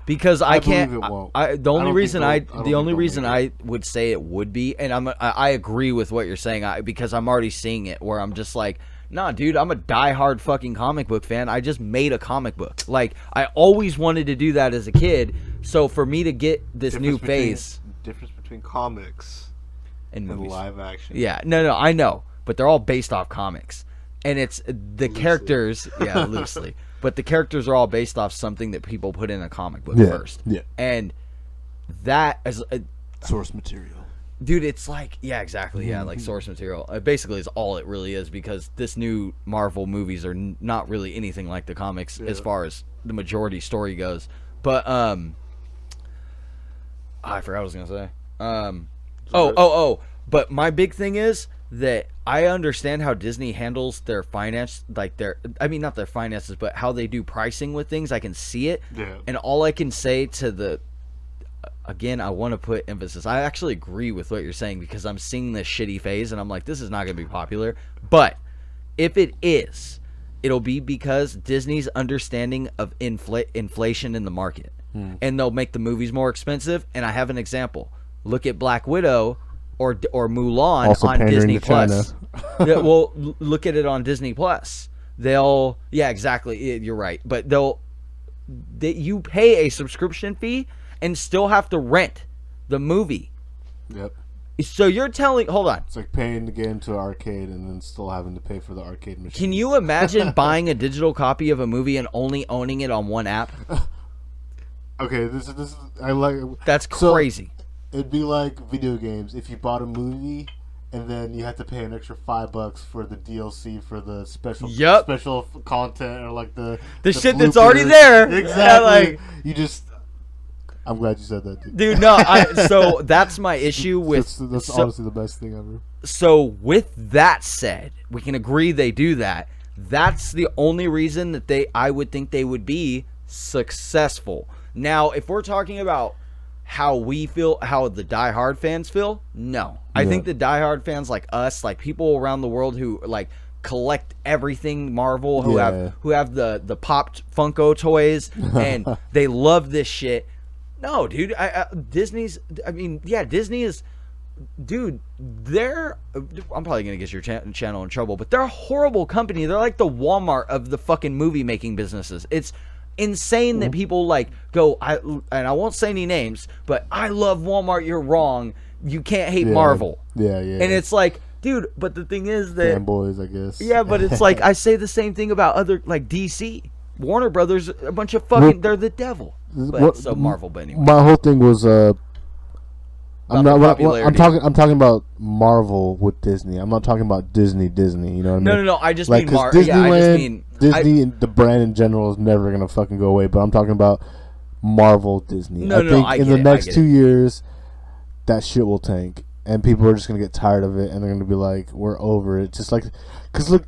S2: Because I can't. The only reason I would say it would be, and I agree with what you're saying, because I'm already seeing it where I'm just like, nah, dude, I'm a diehard fucking comic book fan. I just made a comic book. Like, I always wanted to do that as a kid. So for me to get this new phase,
S1: difference between comics and live action.
S2: Yeah, no, I know, but they're all based off comics, and it's the characters, loosely. But the characters are all based off something that people put in a comic book first.
S1: Yeah.
S2: And that is
S1: source material.
S2: Dude, it's like, yeah, exactly. Yeah, like source material. Basically, is all it really is, because this new Marvel movies are not really anything like the comics as far as the majority story goes. But I forgot what I was gonna say. But my big thing is that I understand how Disney handles their finance, like not their finances, but how they do pricing with things. I can see it.
S1: Yeah.
S2: And all I can say again, I want to put emphasis. I actually agree with what you're saying, because I'm seeing this shitty phase and I'm like, this is not going to be popular. But if it is, it'll be because Disney's understanding of inflation in the market. And they'll make the movies more expensive. And I have an example. Look at Black Widow or Mulan
S1: also
S2: on Disney Plus. Well, look at it on Disney Plus. Exactly. You're right. But you pay a subscription fee and still have to rent the movie.
S1: Yep.
S2: So you're telling... Hold on.
S1: It's like paying to get into an arcade and then still having to pay for the arcade machine.
S2: Can you imagine buying a digital copy of a movie and only owning it on one app?
S1: Okay, this is I like...
S2: That's crazy.
S1: It'd be like video games. If you bought a movie and then you have to pay an extra $5 for the DLC for the special content, or like the
S2: shit that's already there.
S1: Exactly. I'm glad you said that,
S2: dude. No, so that's my issue with...
S1: That's honestly the best thing ever.
S2: So with that said, we can agree they do that. That's the only reason that I would think they would be successful. Now, if we're talking about how we feel, how the diehard fans feel, no. I think the diehard fans like us, like people around the world who like collect everything Marvel, who have the popped Funko toys, and they love this shit. No, dude. Disney is. Dude, I'm probably gonna get your channel in trouble, but they're a horrible company. They're like the Walmart of the fucking movie making businesses. It's insane that people like go. And I won't say any names, but I love Walmart. You're wrong. You can't hate Marvel.
S1: Yeah.
S2: And it's like, dude. But the thing is that
S1: fanboys, I guess.
S2: Yeah, but it's like I say the same thing about other like DC. Warner Brothers, a bunch of fucking, they're the devil. But so Marvel, but anyway.
S1: My whole thing was I'm talking about Marvel with Disney. I'm not talking about Disney. You know what I mean?
S2: No. I just mean
S1: Marvel. Disney and the brand in general is never gonna fucking go away. But I'm talking about Marvel Disney. I think in the next 2 years, that shit will tank, and people are just gonna get tired of it, and they're gonna be like, "We're over it." Just like, because look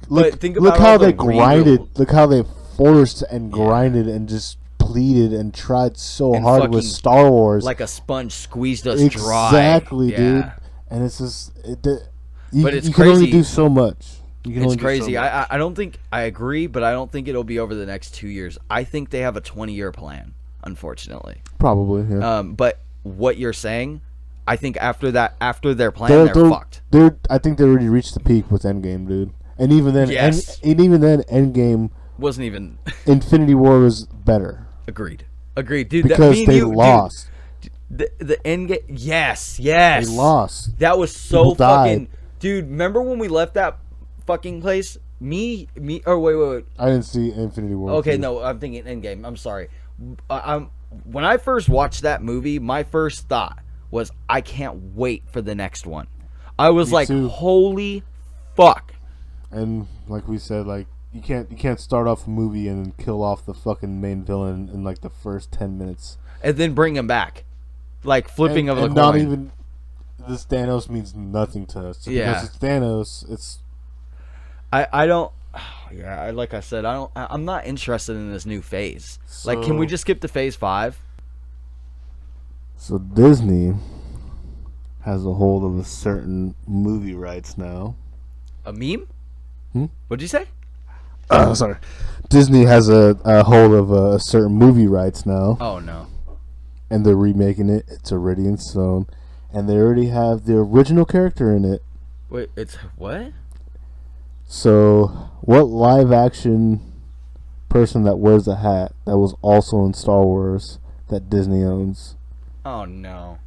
S1: how they grinded. Look how they forced and grinded and just pleaded and tried so hard with Star Wars,
S2: like a sponge squeezed us
S1: dry. Exactly, dude. And it's just
S2: but it's
S1: you
S2: crazy.
S1: can only do so much.
S2: It's crazy. I don't think I agree, but I don't think it'll be over the next 2 years. I think they have a 20-year plan, unfortunately.
S1: Probably, yeah.
S2: But what you're saying, I think after their plan, they're fucked.
S1: I think they already reached the peak with Endgame, dude. And even then, Endgame
S2: wasn't even.
S1: Infinity War was better.
S2: Agreed. Agreed, dude.
S1: Because they lost.
S2: Dude, the end game. Yes. They
S1: lost.
S2: That was so fucking. Dude, remember when we left that fucking place? Me. Or wait.
S1: I didn't see Infinity War.
S2: Okay, no, I'm thinking Endgame. I'm sorry. When I first watched that movie, my first thought was, I can't wait for the next one. I was like, holy fuck.
S1: And like we said, like you can't start off a movie and then kill off the fucking main villain in like the first 10 minutes.
S2: And then bring him back. Like flipping of the coin.
S1: Not even this Thanos means nothing to us.
S2: Yeah.
S1: Because it's Thanos, it's
S2: I don't yeah, like I said, I'm not interested in this new phase. Like, can we just skip to phase 5?
S1: So Disney has a hold of a certain movie rights now.
S2: A meme? What'd you say?
S1: Sorry. Disney has a hold of a certain movie rights now.
S2: Oh, no.
S1: And they're remaking it. It's already in stone. And they already have the original character in it.
S2: Wait, it's what?
S1: So, what live-action person that wears a hat that was also in Star Wars that Disney owns?
S2: Oh, no.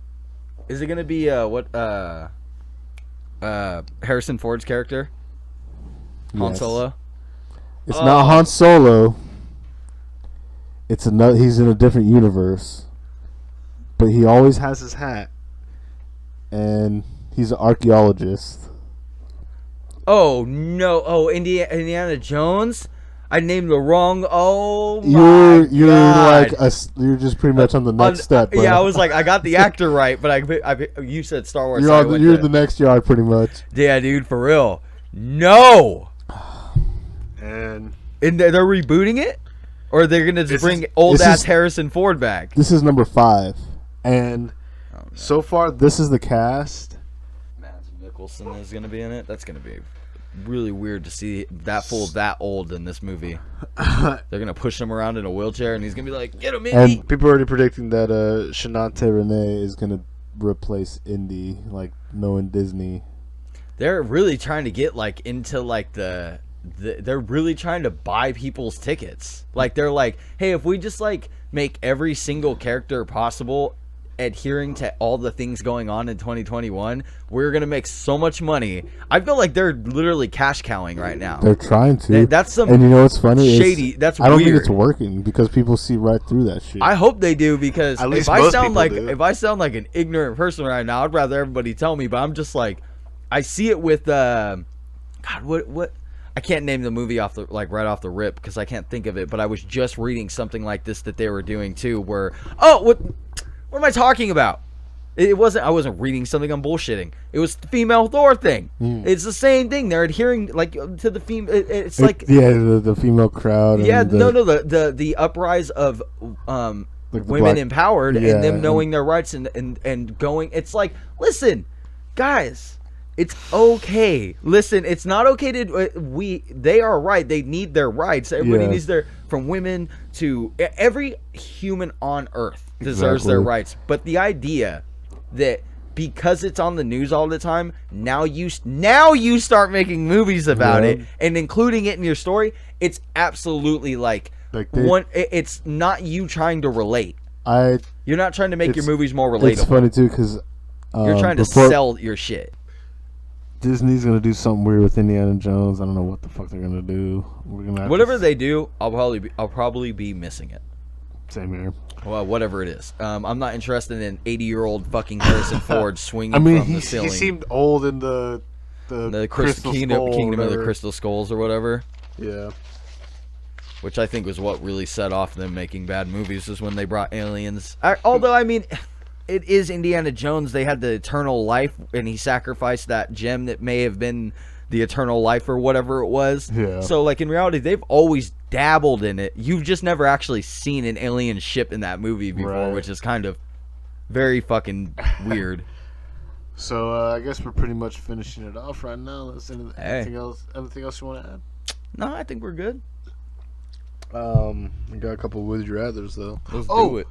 S2: Is it going to be, Harrison Ford's character? Han Solo?
S1: It's not Han Solo. It's another. He's in a different universe. But he always has his hat. And he's an archaeologist.
S2: Oh, no. Oh, Indiana Jones? I named the wrong. Oh, my God.
S1: You're just pretty much on the next step. Bro.
S2: Yeah, I was like, I got the actor right, but you said Star Wars.
S1: You're the next yard, pretty much.
S2: Yeah, dude, for real. No.
S1: And
S2: they're rebooting it? Or they're going to bring old-ass Harrison Ford back?
S1: This is number 5. And so far, this is the cast.
S2: Mads Mikkelsen is going to be in it. That's going to be really weird to see that fool that old in this movie. They're going to push him around in a wheelchair, and he's going to be like, get him, Indy!
S1: And people are already predicting that Shantae Renee is going to replace Indy, like, knowing Disney.
S2: They're really trying to get, like, into, like, they're really trying to buy people's tickets. Like, they're like, hey, if we just, like, make every single character possible adhering to all the things going on in 2021, we're going to make so much money. I feel like they're literally cash cowing right now.
S1: They're trying to.
S2: That's some
S1: and you know what's funny?
S2: Shady. That's weird.
S1: I don't think it's working because people see right through that shit.
S2: I hope they do, because
S3: At least
S2: if I
S3: most
S2: sound
S3: people
S2: like
S3: do.
S2: if I sound like an ignorant person right now, I'd rather everybody tell me, but I'm just like, I see it with God, what I can't name the movie right off the rip because I can't think of it, but I was just reading something like this that they were doing too, where what am I talking about? I wasn't reading something, I'm bullshitting. It was the female Thor thing. It's the same thing. They're adhering like to the female. It's like
S1: the female crowd.
S2: Yeah,
S1: and
S2: the uprise of
S1: like
S2: women empowered and them knowing their rights and going. It's like, listen, guys. It's okay. Listen, it's not okay to they are right. They need their rights. Everybody needs from women to every human on earth deserves their rights. But the idea that because it's on the news all the time, now you start making movies about it and including it in your story, it's absolutely it's not you trying to relate. You're not trying to make your movies more relatable.
S1: It's funny too because
S2: you're trying to sell your shit.
S1: Disney's gonna do something weird with Indiana Jones. I don't know what the fuck they're gonna do. We're gonna
S2: whatever they do, I'll probably be missing it.
S1: Same here.
S2: Well, whatever it is, I'm not interested in 80-year-old fucking Harrison Ford swinging from the ceiling.
S3: He seemed old in the
S2: Crystal Kingdom of the Crystal Skulls or whatever.
S3: Yeah.
S2: Which I think was what really set off them making bad movies, is when they brought aliens. Although I mean. It is Indiana Jones. They had the eternal life, and he sacrificed that gem that may have been the eternal life or whatever it was.
S1: Yeah.
S2: So, like, in reality, they've always dabbled in it. You've just never actually seen an alien ship in that movie before, which is kind of very fucking weird.
S1: So, I guess we're pretty much finishing it off right now. Anything else you want to add?
S2: No, I think we're good.
S1: We got a couple of Would You Rathers, though.
S2: Let's do it.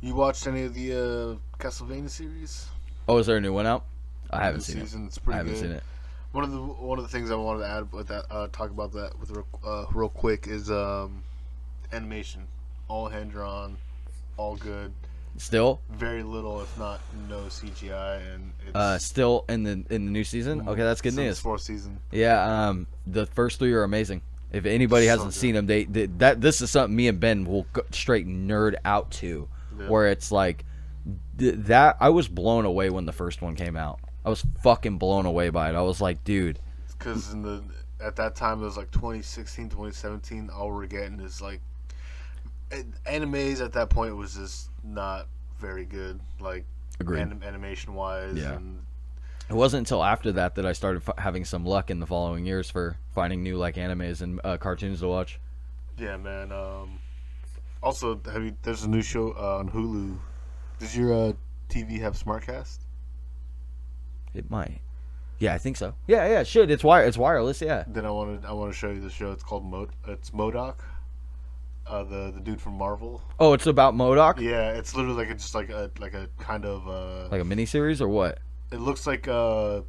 S1: You watched any of the Castlevania series?
S2: Oh, is there a new one out? I haven't seen it.
S1: It's pretty
S2: I haven't
S1: good.
S2: seen it.
S1: One of the things I wanted to add with that, talk about that with real quick is animation, all hand drawn. all good.
S2: Still,
S1: very little, if not no CGI, and it's
S2: still in the new season. Okay, that's good news.
S1: Fourth season.
S2: Yeah, the first 3 are amazing. If anybody hasn't seen them, this is something me and Ben will go straight nerd out to, where it's like that. I was blown away when the first one came out. I was fucking blown away by it. I was like, dude,
S1: because at that time it was like 2016, 2017. All we're getting is like animes at that point was just not very good, like animation wise.
S2: Yeah.
S1: And
S2: it wasn't until after that I started having some luck in the following years for finding new like animes and cartoons to watch.
S1: Yeah, man. Also, there's a new show on Hulu. Does your TV have Smartcast?
S2: It might. Yeah, I think so. Yeah, it should. It's wireless. Yeah.
S1: Then I want to show you the show. It's called MODOK. The dude from Marvel.
S2: Oh, it's about MODOK?
S1: Yeah, it's literally just like a kind of
S2: like a miniseries or what?
S1: It looks like it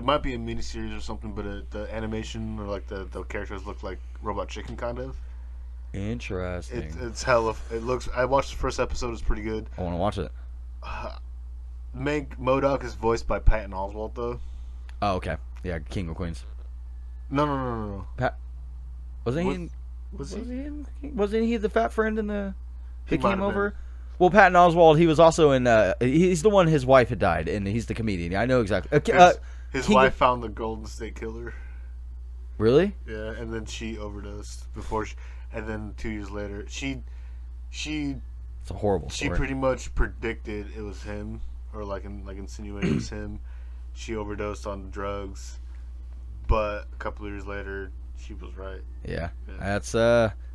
S1: might be a miniseries or something, but the animation or like the characters look like Robot Chicken kind of.
S2: Interesting.
S1: It's hella. It looks. I watched the first episode. It's pretty good.
S2: I want to watch it.
S1: MODOK is voiced by Patton Oswalt though.
S2: Oh, okay. Yeah, King of Queens.
S1: No.
S2: Wasn't he the fat friend in the? He came over. Well, Patton Oswalt. He was also in. He's the one. His wife had died, and he's the comedian. I know exactly.
S1: His wife found the Golden State Killer.
S2: Really?
S1: Yeah, and then she overdosed and then 2 years later, she.
S2: It's a horrible story.
S1: She pretty much predicted it was him, or insinuated it was him. She overdosed on drugs, but a couple of years later, she was right.
S2: Yeah. That's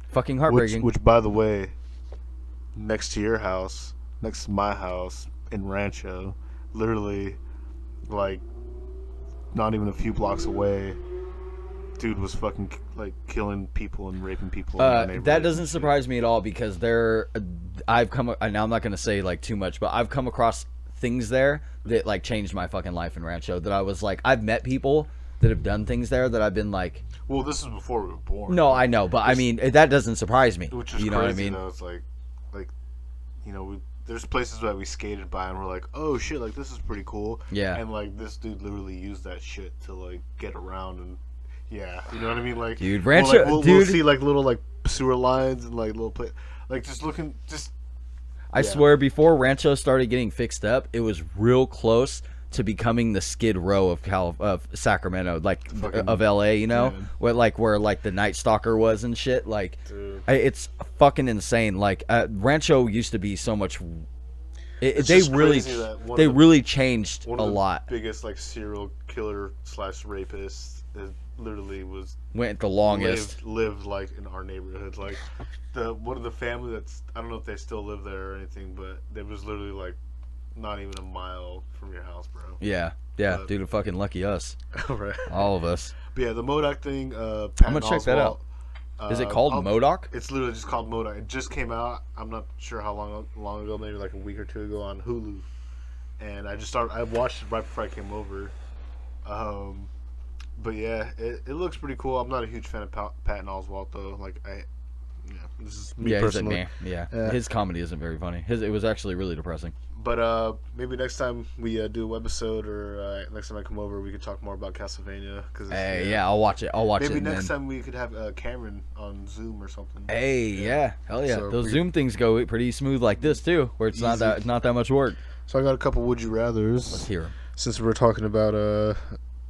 S2: fucking heartbreaking.
S1: Which, by the way, next to my house in Rancho, literally, like, not even a few blocks away, dude was fucking like killing people and raping people.
S2: That doesn't surprise me at all because I've come. Now I'm not gonna say like too much, but I've come across things there that like changed my fucking life in Rancho. That I was like, I've met people that have done things there that I've been like.
S1: Well, this is before we were born.
S2: No, I know, but I mean that doesn't surprise me.
S1: Which is
S2: you know
S1: crazy,
S2: what I mean?
S1: Though. It's like, there's places that we skated by and we're like, oh shit, like this is pretty cool.
S2: Yeah.
S1: And like this dude literally used that shit to like get around and. Yeah, you know what I mean, like
S2: dude, Rancho,
S1: we'll see like little like sewer lines and like little
S2: I swear, before Rancho started getting fixed up, it was real close to becoming the Skid Row of Sacramento, like of LA, you know, where the Night Stalker was and shit. Like, it's fucking insane. Like, Rancho used to be so much. They really changed a lot.
S1: Biggest like serial killer / rapist. Literally
S2: went the longest
S1: lived like in our neighborhood, like one of the family that's I don't know if they still live there or anything, but it was literally like not even a mile from your house, bro.
S2: Yeah, dude, fucking lucky us.
S1: Right.
S2: All of us.
S1: But yeah, the MODOK thing.
S2: I'm gonna check that out. Is it called MODOK?
S1: It's literally just called MODOK. It just came out. I'm not sure how long ago, maybe like a week or two ago on Hulu, and I watched it right before I came over. But yeah, it looks pretty cool. I'm not a huge fan of Patton Oswalt though. Like this is me personally.
S2: His comedy isn't very funny. It was actually really depressing.
S1: But maybe next time we do a webisode or next time I come over, we could talk more about Castlevania.
S2: I'll watch it.
S1: Maybe next time we could have Cameron on Zoom or something.
S2: Hell yeah. So those Zoom things go pretty smooth like this too, where it's not that much work.
S1: So I got a couple would you rather's.
S2: Let's hear 'em.
S1: Since we're talking about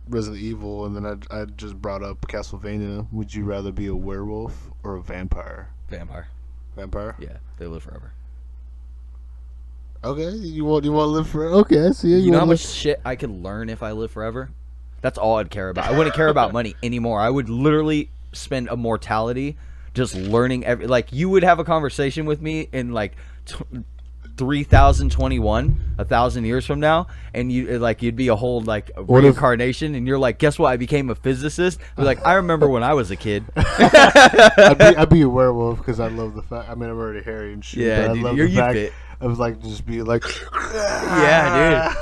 S1: Resident Evil, and then I just brought up Castlevania. Would you rather be a werewolf or a vampire?
S2: Vampire. Yeah, they live forever.
S1: Okay, you want to live forever? Okay, I see.
S2: You know how much shit I could learn if I live forever? That's all I'd care about. I wouldn't care about money anymore. I would literally spend a mortality just learning like you would have a conversation with me in like 3021, 1,000 years from now, and you'd be a whole like reincarnation, and you're like, guess what? I became a physicist. I'd be like, I remember when I was a kid.
S1: I'd be a werewolf because I love the fact. I mean, I'm already hairy and shit.
S2: Yeah,
S1: but
S2: dude,
S1: I love the fact of like just being like,
S2: yeah,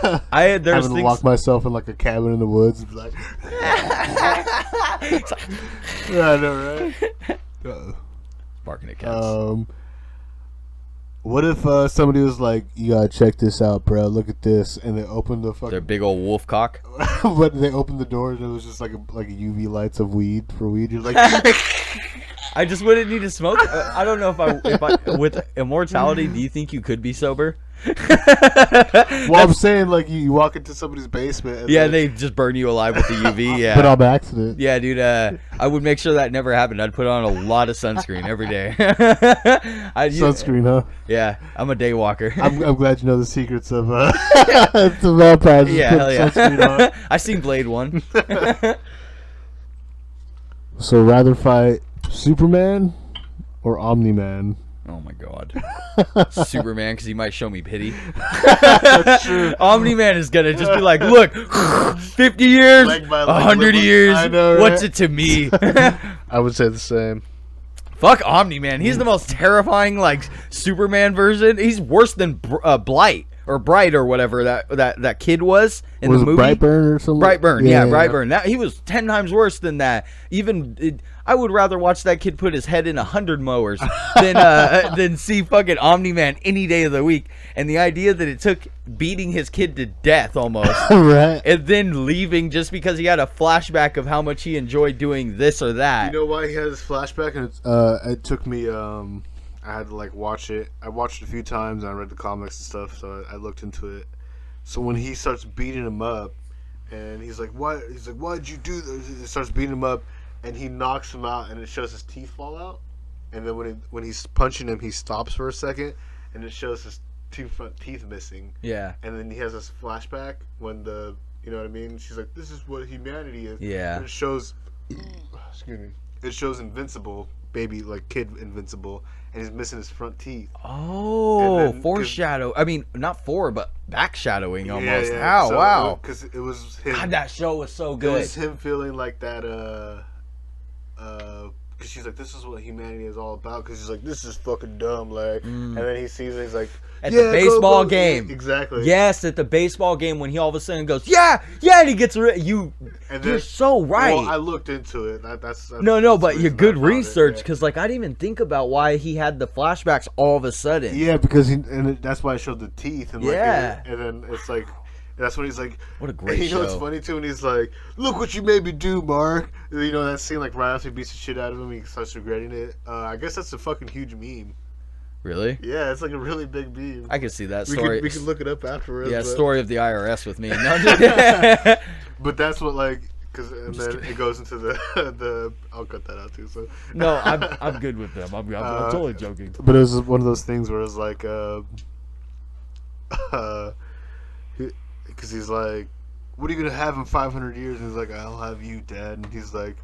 S2: dude.
S1: Having to lock myself in like a cabin in the woods and be like, yeah, I know, right?
S2: Barking at cats.
S1: What if somebody was like, "You gotta check this out, bro. Look at this," and they opened the fucking
S2: Their big old wolf cock.
S1: but they opened the door and it was just like a UV lights of weed for weed. You're like,
S2: I just wouldn't need to smoke. I don't know if I with immortality. Do you think you could be sober?
S1: well, I'm saying like you walk into somebody's basement. And
S2: yeah, they just burn you alive with the UV. Yeah,
S1: but on accident.
S2: Yeah, dude. I would make sure that never happened. I'd put on a lot of sunscreen every day.
S1: Sunscreen, huh?
S2: Yeah, I'm a day walker.
S1: I'm glad you know the secrets of the vampires.
S2: Yeah, hell yeah. I seen Blade 1.
S1: So rather fight Superman or Omni-Man?
S2: Oh my god. Superman, because he might show me pity.
S1: That's true.
S2: Omni-Man is going to just be like, look, 50 years, 100 years, I know, right? What's it to me?
S1: I would say the same.
S2: Fuck Omni-Man. He's the most terrifying, like, Superman version. He's worse than Blight. Or Bright or whatever that kid was in the movie.
S1: Brightburn or something?
S2: Brightburn, yeah, Brightburn. That, he was 10 times worse than that. I would rather watch that kid put his head in 100 mowers than see fucking Omni-Man any day of the week. And the idea that it took beating his kid to death almost,
S1: right,
S2: and then leaving just because he had a flashback of how much he enjoyed doing this or that.
S1: You know why he had this flashback? And it took me. I had to like watch it. I watched it a few times and I read the comics and stuff, so I looked into it. So when he starts beating him up, and he's like, "What?" He's like, "Why'd you do this?" He starts beating him up, and he knocks him out, and it shows his teeth fall out. And then when he's punching him, he stops for a second, and it shows his two front teeth missing.
S2: Yeah.
S1: And then he has this flashback when you know what I mean? She's like, "This is what humanity is."
S2: Yeah.
S1: And it shows, excuse me. It shows Invincible, baby, like kid Invincible. And he's missing his front teeth.
S2: Oh, foreshadow. I mean, not but backshadowing almost.
S1: Yeah.
S2: How?
S1: So
S2: wow.
S1: Because it was him.
S2: God, that show was so good.
S1: It was him feeling like that, because she's like, this is what humanity is all about. Because she's like, this is fucking dumb, like. And then he sees it, he's like,
S2: at the baseball game.
S1: Exactly.
S2: Yes, at the baseball game when he all of a sudden goes, yeah, and he gets you're so right.
S1: Well, I looked into it. That's
S2: no, but you're good research, because like I didn't even think about why he had the flashbacks all of a sudden.
S1: Yeah, because that's why I showed the teeth. And
S2: yeah.
S1: Like, and then it's like, that's when he's like,
S2: what a great show.
S1: You know what's funny too? And he's like, look what you made me do, Mark. You know that scene, like right after he beats the shit out of him, he starts regretting it. I guess that's a fucking huge meme.
S2: Really?
S1: Yeah, it's like a really big meme.
S2: I can see that story.
S1: We can look it up afterwards.
S2: Yeah,
S1: but...
S2: story of the IRS with me.
S1: But that's what then it goes into the. I'll cut that out too. So
S2: no, I'm good with them. I'm totally joking.
S1: But it was one of those things where it's like, because he's like, what are you gonna have in 500 years? And he's like, I'll have you, Dad. And he's like,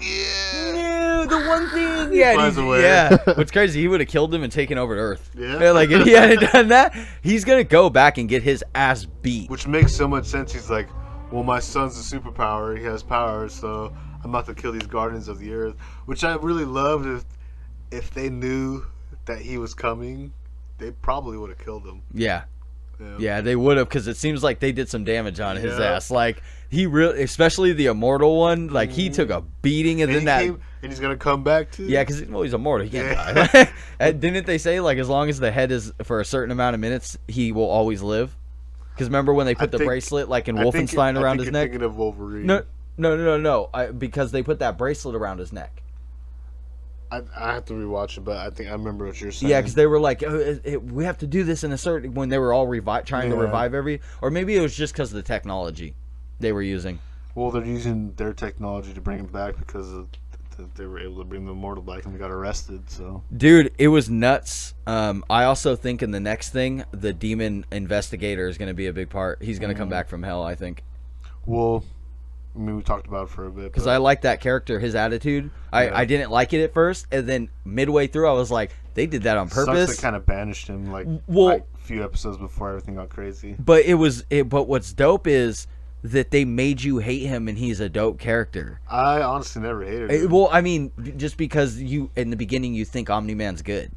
S1: yeah,
S2: the one thing. Yeah, yeah. What's crazy? He would have killed him and taken over to Earth.
S1: Yeah.
S2: Like if he hadn't done that, he's gonna go back and get his ass beat.
S1: Which makes so much sense. He's like, well, my son's a superpower. He has powers, so I'm about to kill these guardians of the Earth. Which I really loved. If they knew that he was coming, they probably would have killed him.
S2: Yeah. Yeah, they would have, because it seems like they did some damage on his ass. Like he really, especially the immortal one, like he took a beating, and then
S1: and he's gonna come back too.
S2: Yeah, because he's immortal. He can't die. Didn't they say like as long as the head is for a certain amount of minutes, he will always live? Because remember when they put the bracelet like in Wolfenstein around his neck?
S1: Thinking of Wolverine.
S2: No. Because they put that bracelet around his neck.
S1: I have to rewatch it, but I think I remember what you're saying.
S2: Yeah, because they were like, we have to do this in a certain, when they were all trying to revive or maybe it was just because of the technology they were using.
S1: Well, they're using their technology to bring him back because they were able to bring the immortal back and they got arrested. So, dude,
S2: it was nuts. I also think in the next thing, the demon investigator is going to be a big part. He's going to come back from hell, I think.
S1: Well, I mean, we talked about it for a bit.
S2: Because I like that character, his attitude. I didn't like it at first, and then midway through, I was like, they did that on purpose.
S1: Sucks they kind of banished him like a few episodes before everything got crazy.
S2: But but what's dope is that they made you hate him, and he's a dope character.
S1: I honestly never hated him.
S2: Well, I mean, just because in the beginning you think Omni-Man's good.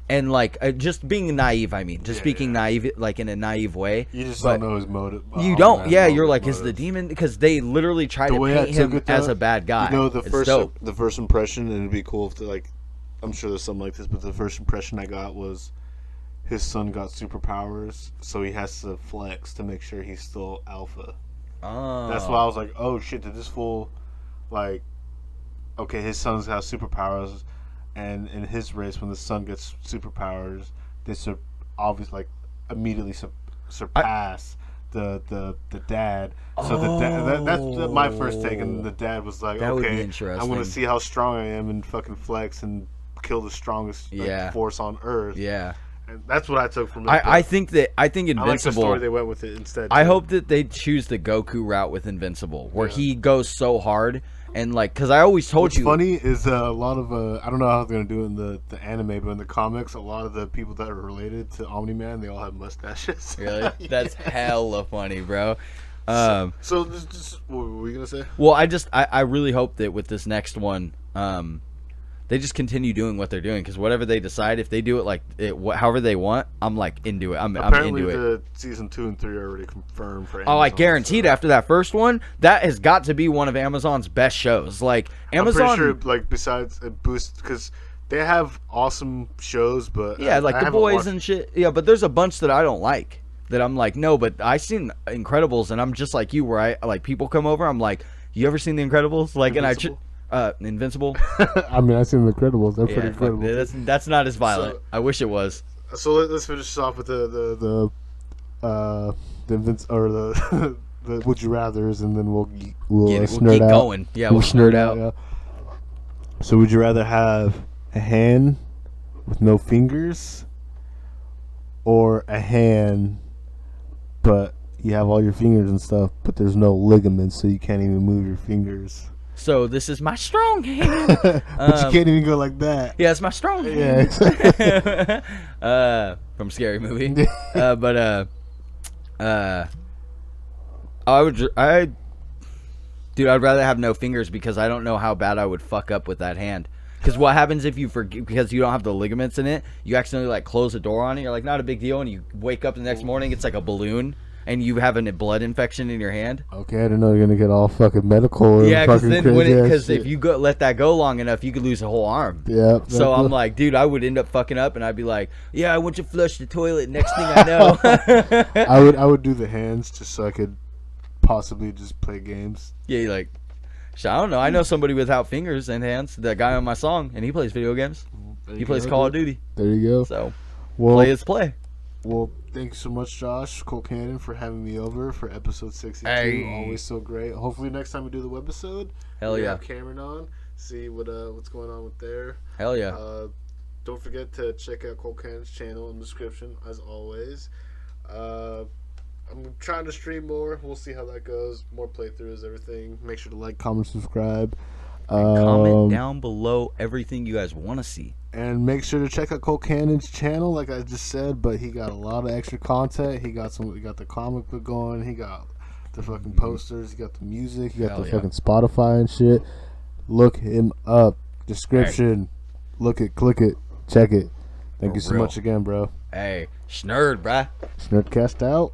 S2: And like just being naive, I mean, speaking naive, like in a naive way.
S1: You just don't know his motive.
S2: You don't. Yeah, you're like, is the demon? Because they literally try to paint him as a bad guy.
S1: You know, the first impression, and it'd be cool if I'm sure there's something like this, but the first impression I got was his son got superpowers, so he has to flex to make sure he's still alpha.
S2: Oh.
S1: That's why I was like, oh shit, did this fool, like, okay, his sons have superpowers, and in his race, when the son gets superpowers, they obviously, like, immediately surpass the dad. So the dad, that's my first take, and the dad was like,
S2: that would be
S1: okay,
S2: interesting.
S1: I want to see how strong I am and fucking flex and kill the strongest force on Earth.
S2: Yeah.
S1: And that's what I took from it.
S2: I think Invincible.
S1: I like the story they went with it instead.
S2: I hope that they choose the Goku route with Invincible, where he goes so hard and like, because I always told you.
S1: What's funny is a lot of I don't know how they're gonna do it in the anime, but in the comics, a lot of the people that are related to Omni-Man, they all have mustaches.
S2: Really? That's hella funny, bro.
S1: So just what were we gonna say?
S2: Well, I really hope that with this next one, they just continue doing what they're doing, because whatever they decide, if they do it like however they want, I'm like into it. I'm into it.
S1: The season 2 and 3 are already confirmed for
S2: Amazon. Oh, I guaranteed after that first one, that has got to be one of Amazon's best shows. Like Amazon,
S1: I'm pretty sure, like besides it boosts because they have awesome shows, but
S2: like The Boys and shit. Yeah, but there's a bunch that I don't like. That I'm like, no, but I seen Incredibles, and I'm just like you, where I like people come over, I'm like, you ever seen the Incredibles? Like,
S1: Invincible?
S2: Invincible.
S1: I mean, I've seen the Incredibles. They're pretty incredible.
S2: That's not as violent. I wish it was.
S1: So let's finish this off with the would you rather's, and then we'll
S2: keep going. Yeah, we'll Shnerd out.
S1: Yeah. So would you rather have a hand with no fingers, or a hand but you have all your fingers and stuff, but there's no ligaments, so you can't even move your fingers?
S2: So this is my strong hand.
S1: But you can't even go like that.
S2: Yeah, it's my strong hand. Yeah. From Scary Movie. Dude, I'd rather have no fingers, because I don't know how bad I would fuck up with that hand. Because what happens if you forget, because you don't have the ligaments in it, you accidentally like close the door on it, you're like, not a big deal, and you wake up the next morning, it's like a balloon, and you have a blood infection in your hand.
S1: Okay, I didn't know you're gonna get all fucking medical.
S2: Yeah, because if you let that go long enough, you could lose a whole arm.
S1: Yeah.
S2: So I'm like, dude, I would end up fucking up, and I'd be like, yeah, I want you to flush the toilet. Next thing I know,
S1: I would do the hands just so I could possibly just play games.
S2: Yeah, you're like, I don't know. I know somebody without fingers and hands. That guy on my song, and he plays video games. He plays Call of Duty.
S1: There you go.
S2: So, play is play.
S1: Well, thank you so much, Josh Cultcanon, for having me over for episode 62.
S2: Hey.
S1: Always so great. Hopefully next time we do the webisode,
S2: hell yeah,
S1: have Cameron on, see what's going on with there.
S2: Hell yeah.
S1: Don't forget to check out Cultcanon's channel in the description, as always. I'm trying to stream more. We'll see how that goes. More playthroughs, everything. Make sure to like, comment, subscribe.
S2: Comment down below everything you guys want to see.
S1: And make sure to check out Cultcanon's channel, like I just said. But he got a lot of extra content. He got the comic book going. He got the fucking posters. He got the music. He got the fucking Spotify and shit. Look him up. Description. Hey. Look it. Click it. Check it. Thank you so much again, bro.
S2: Hey, Shnerd, bruh.
S1: Shnerdcast out.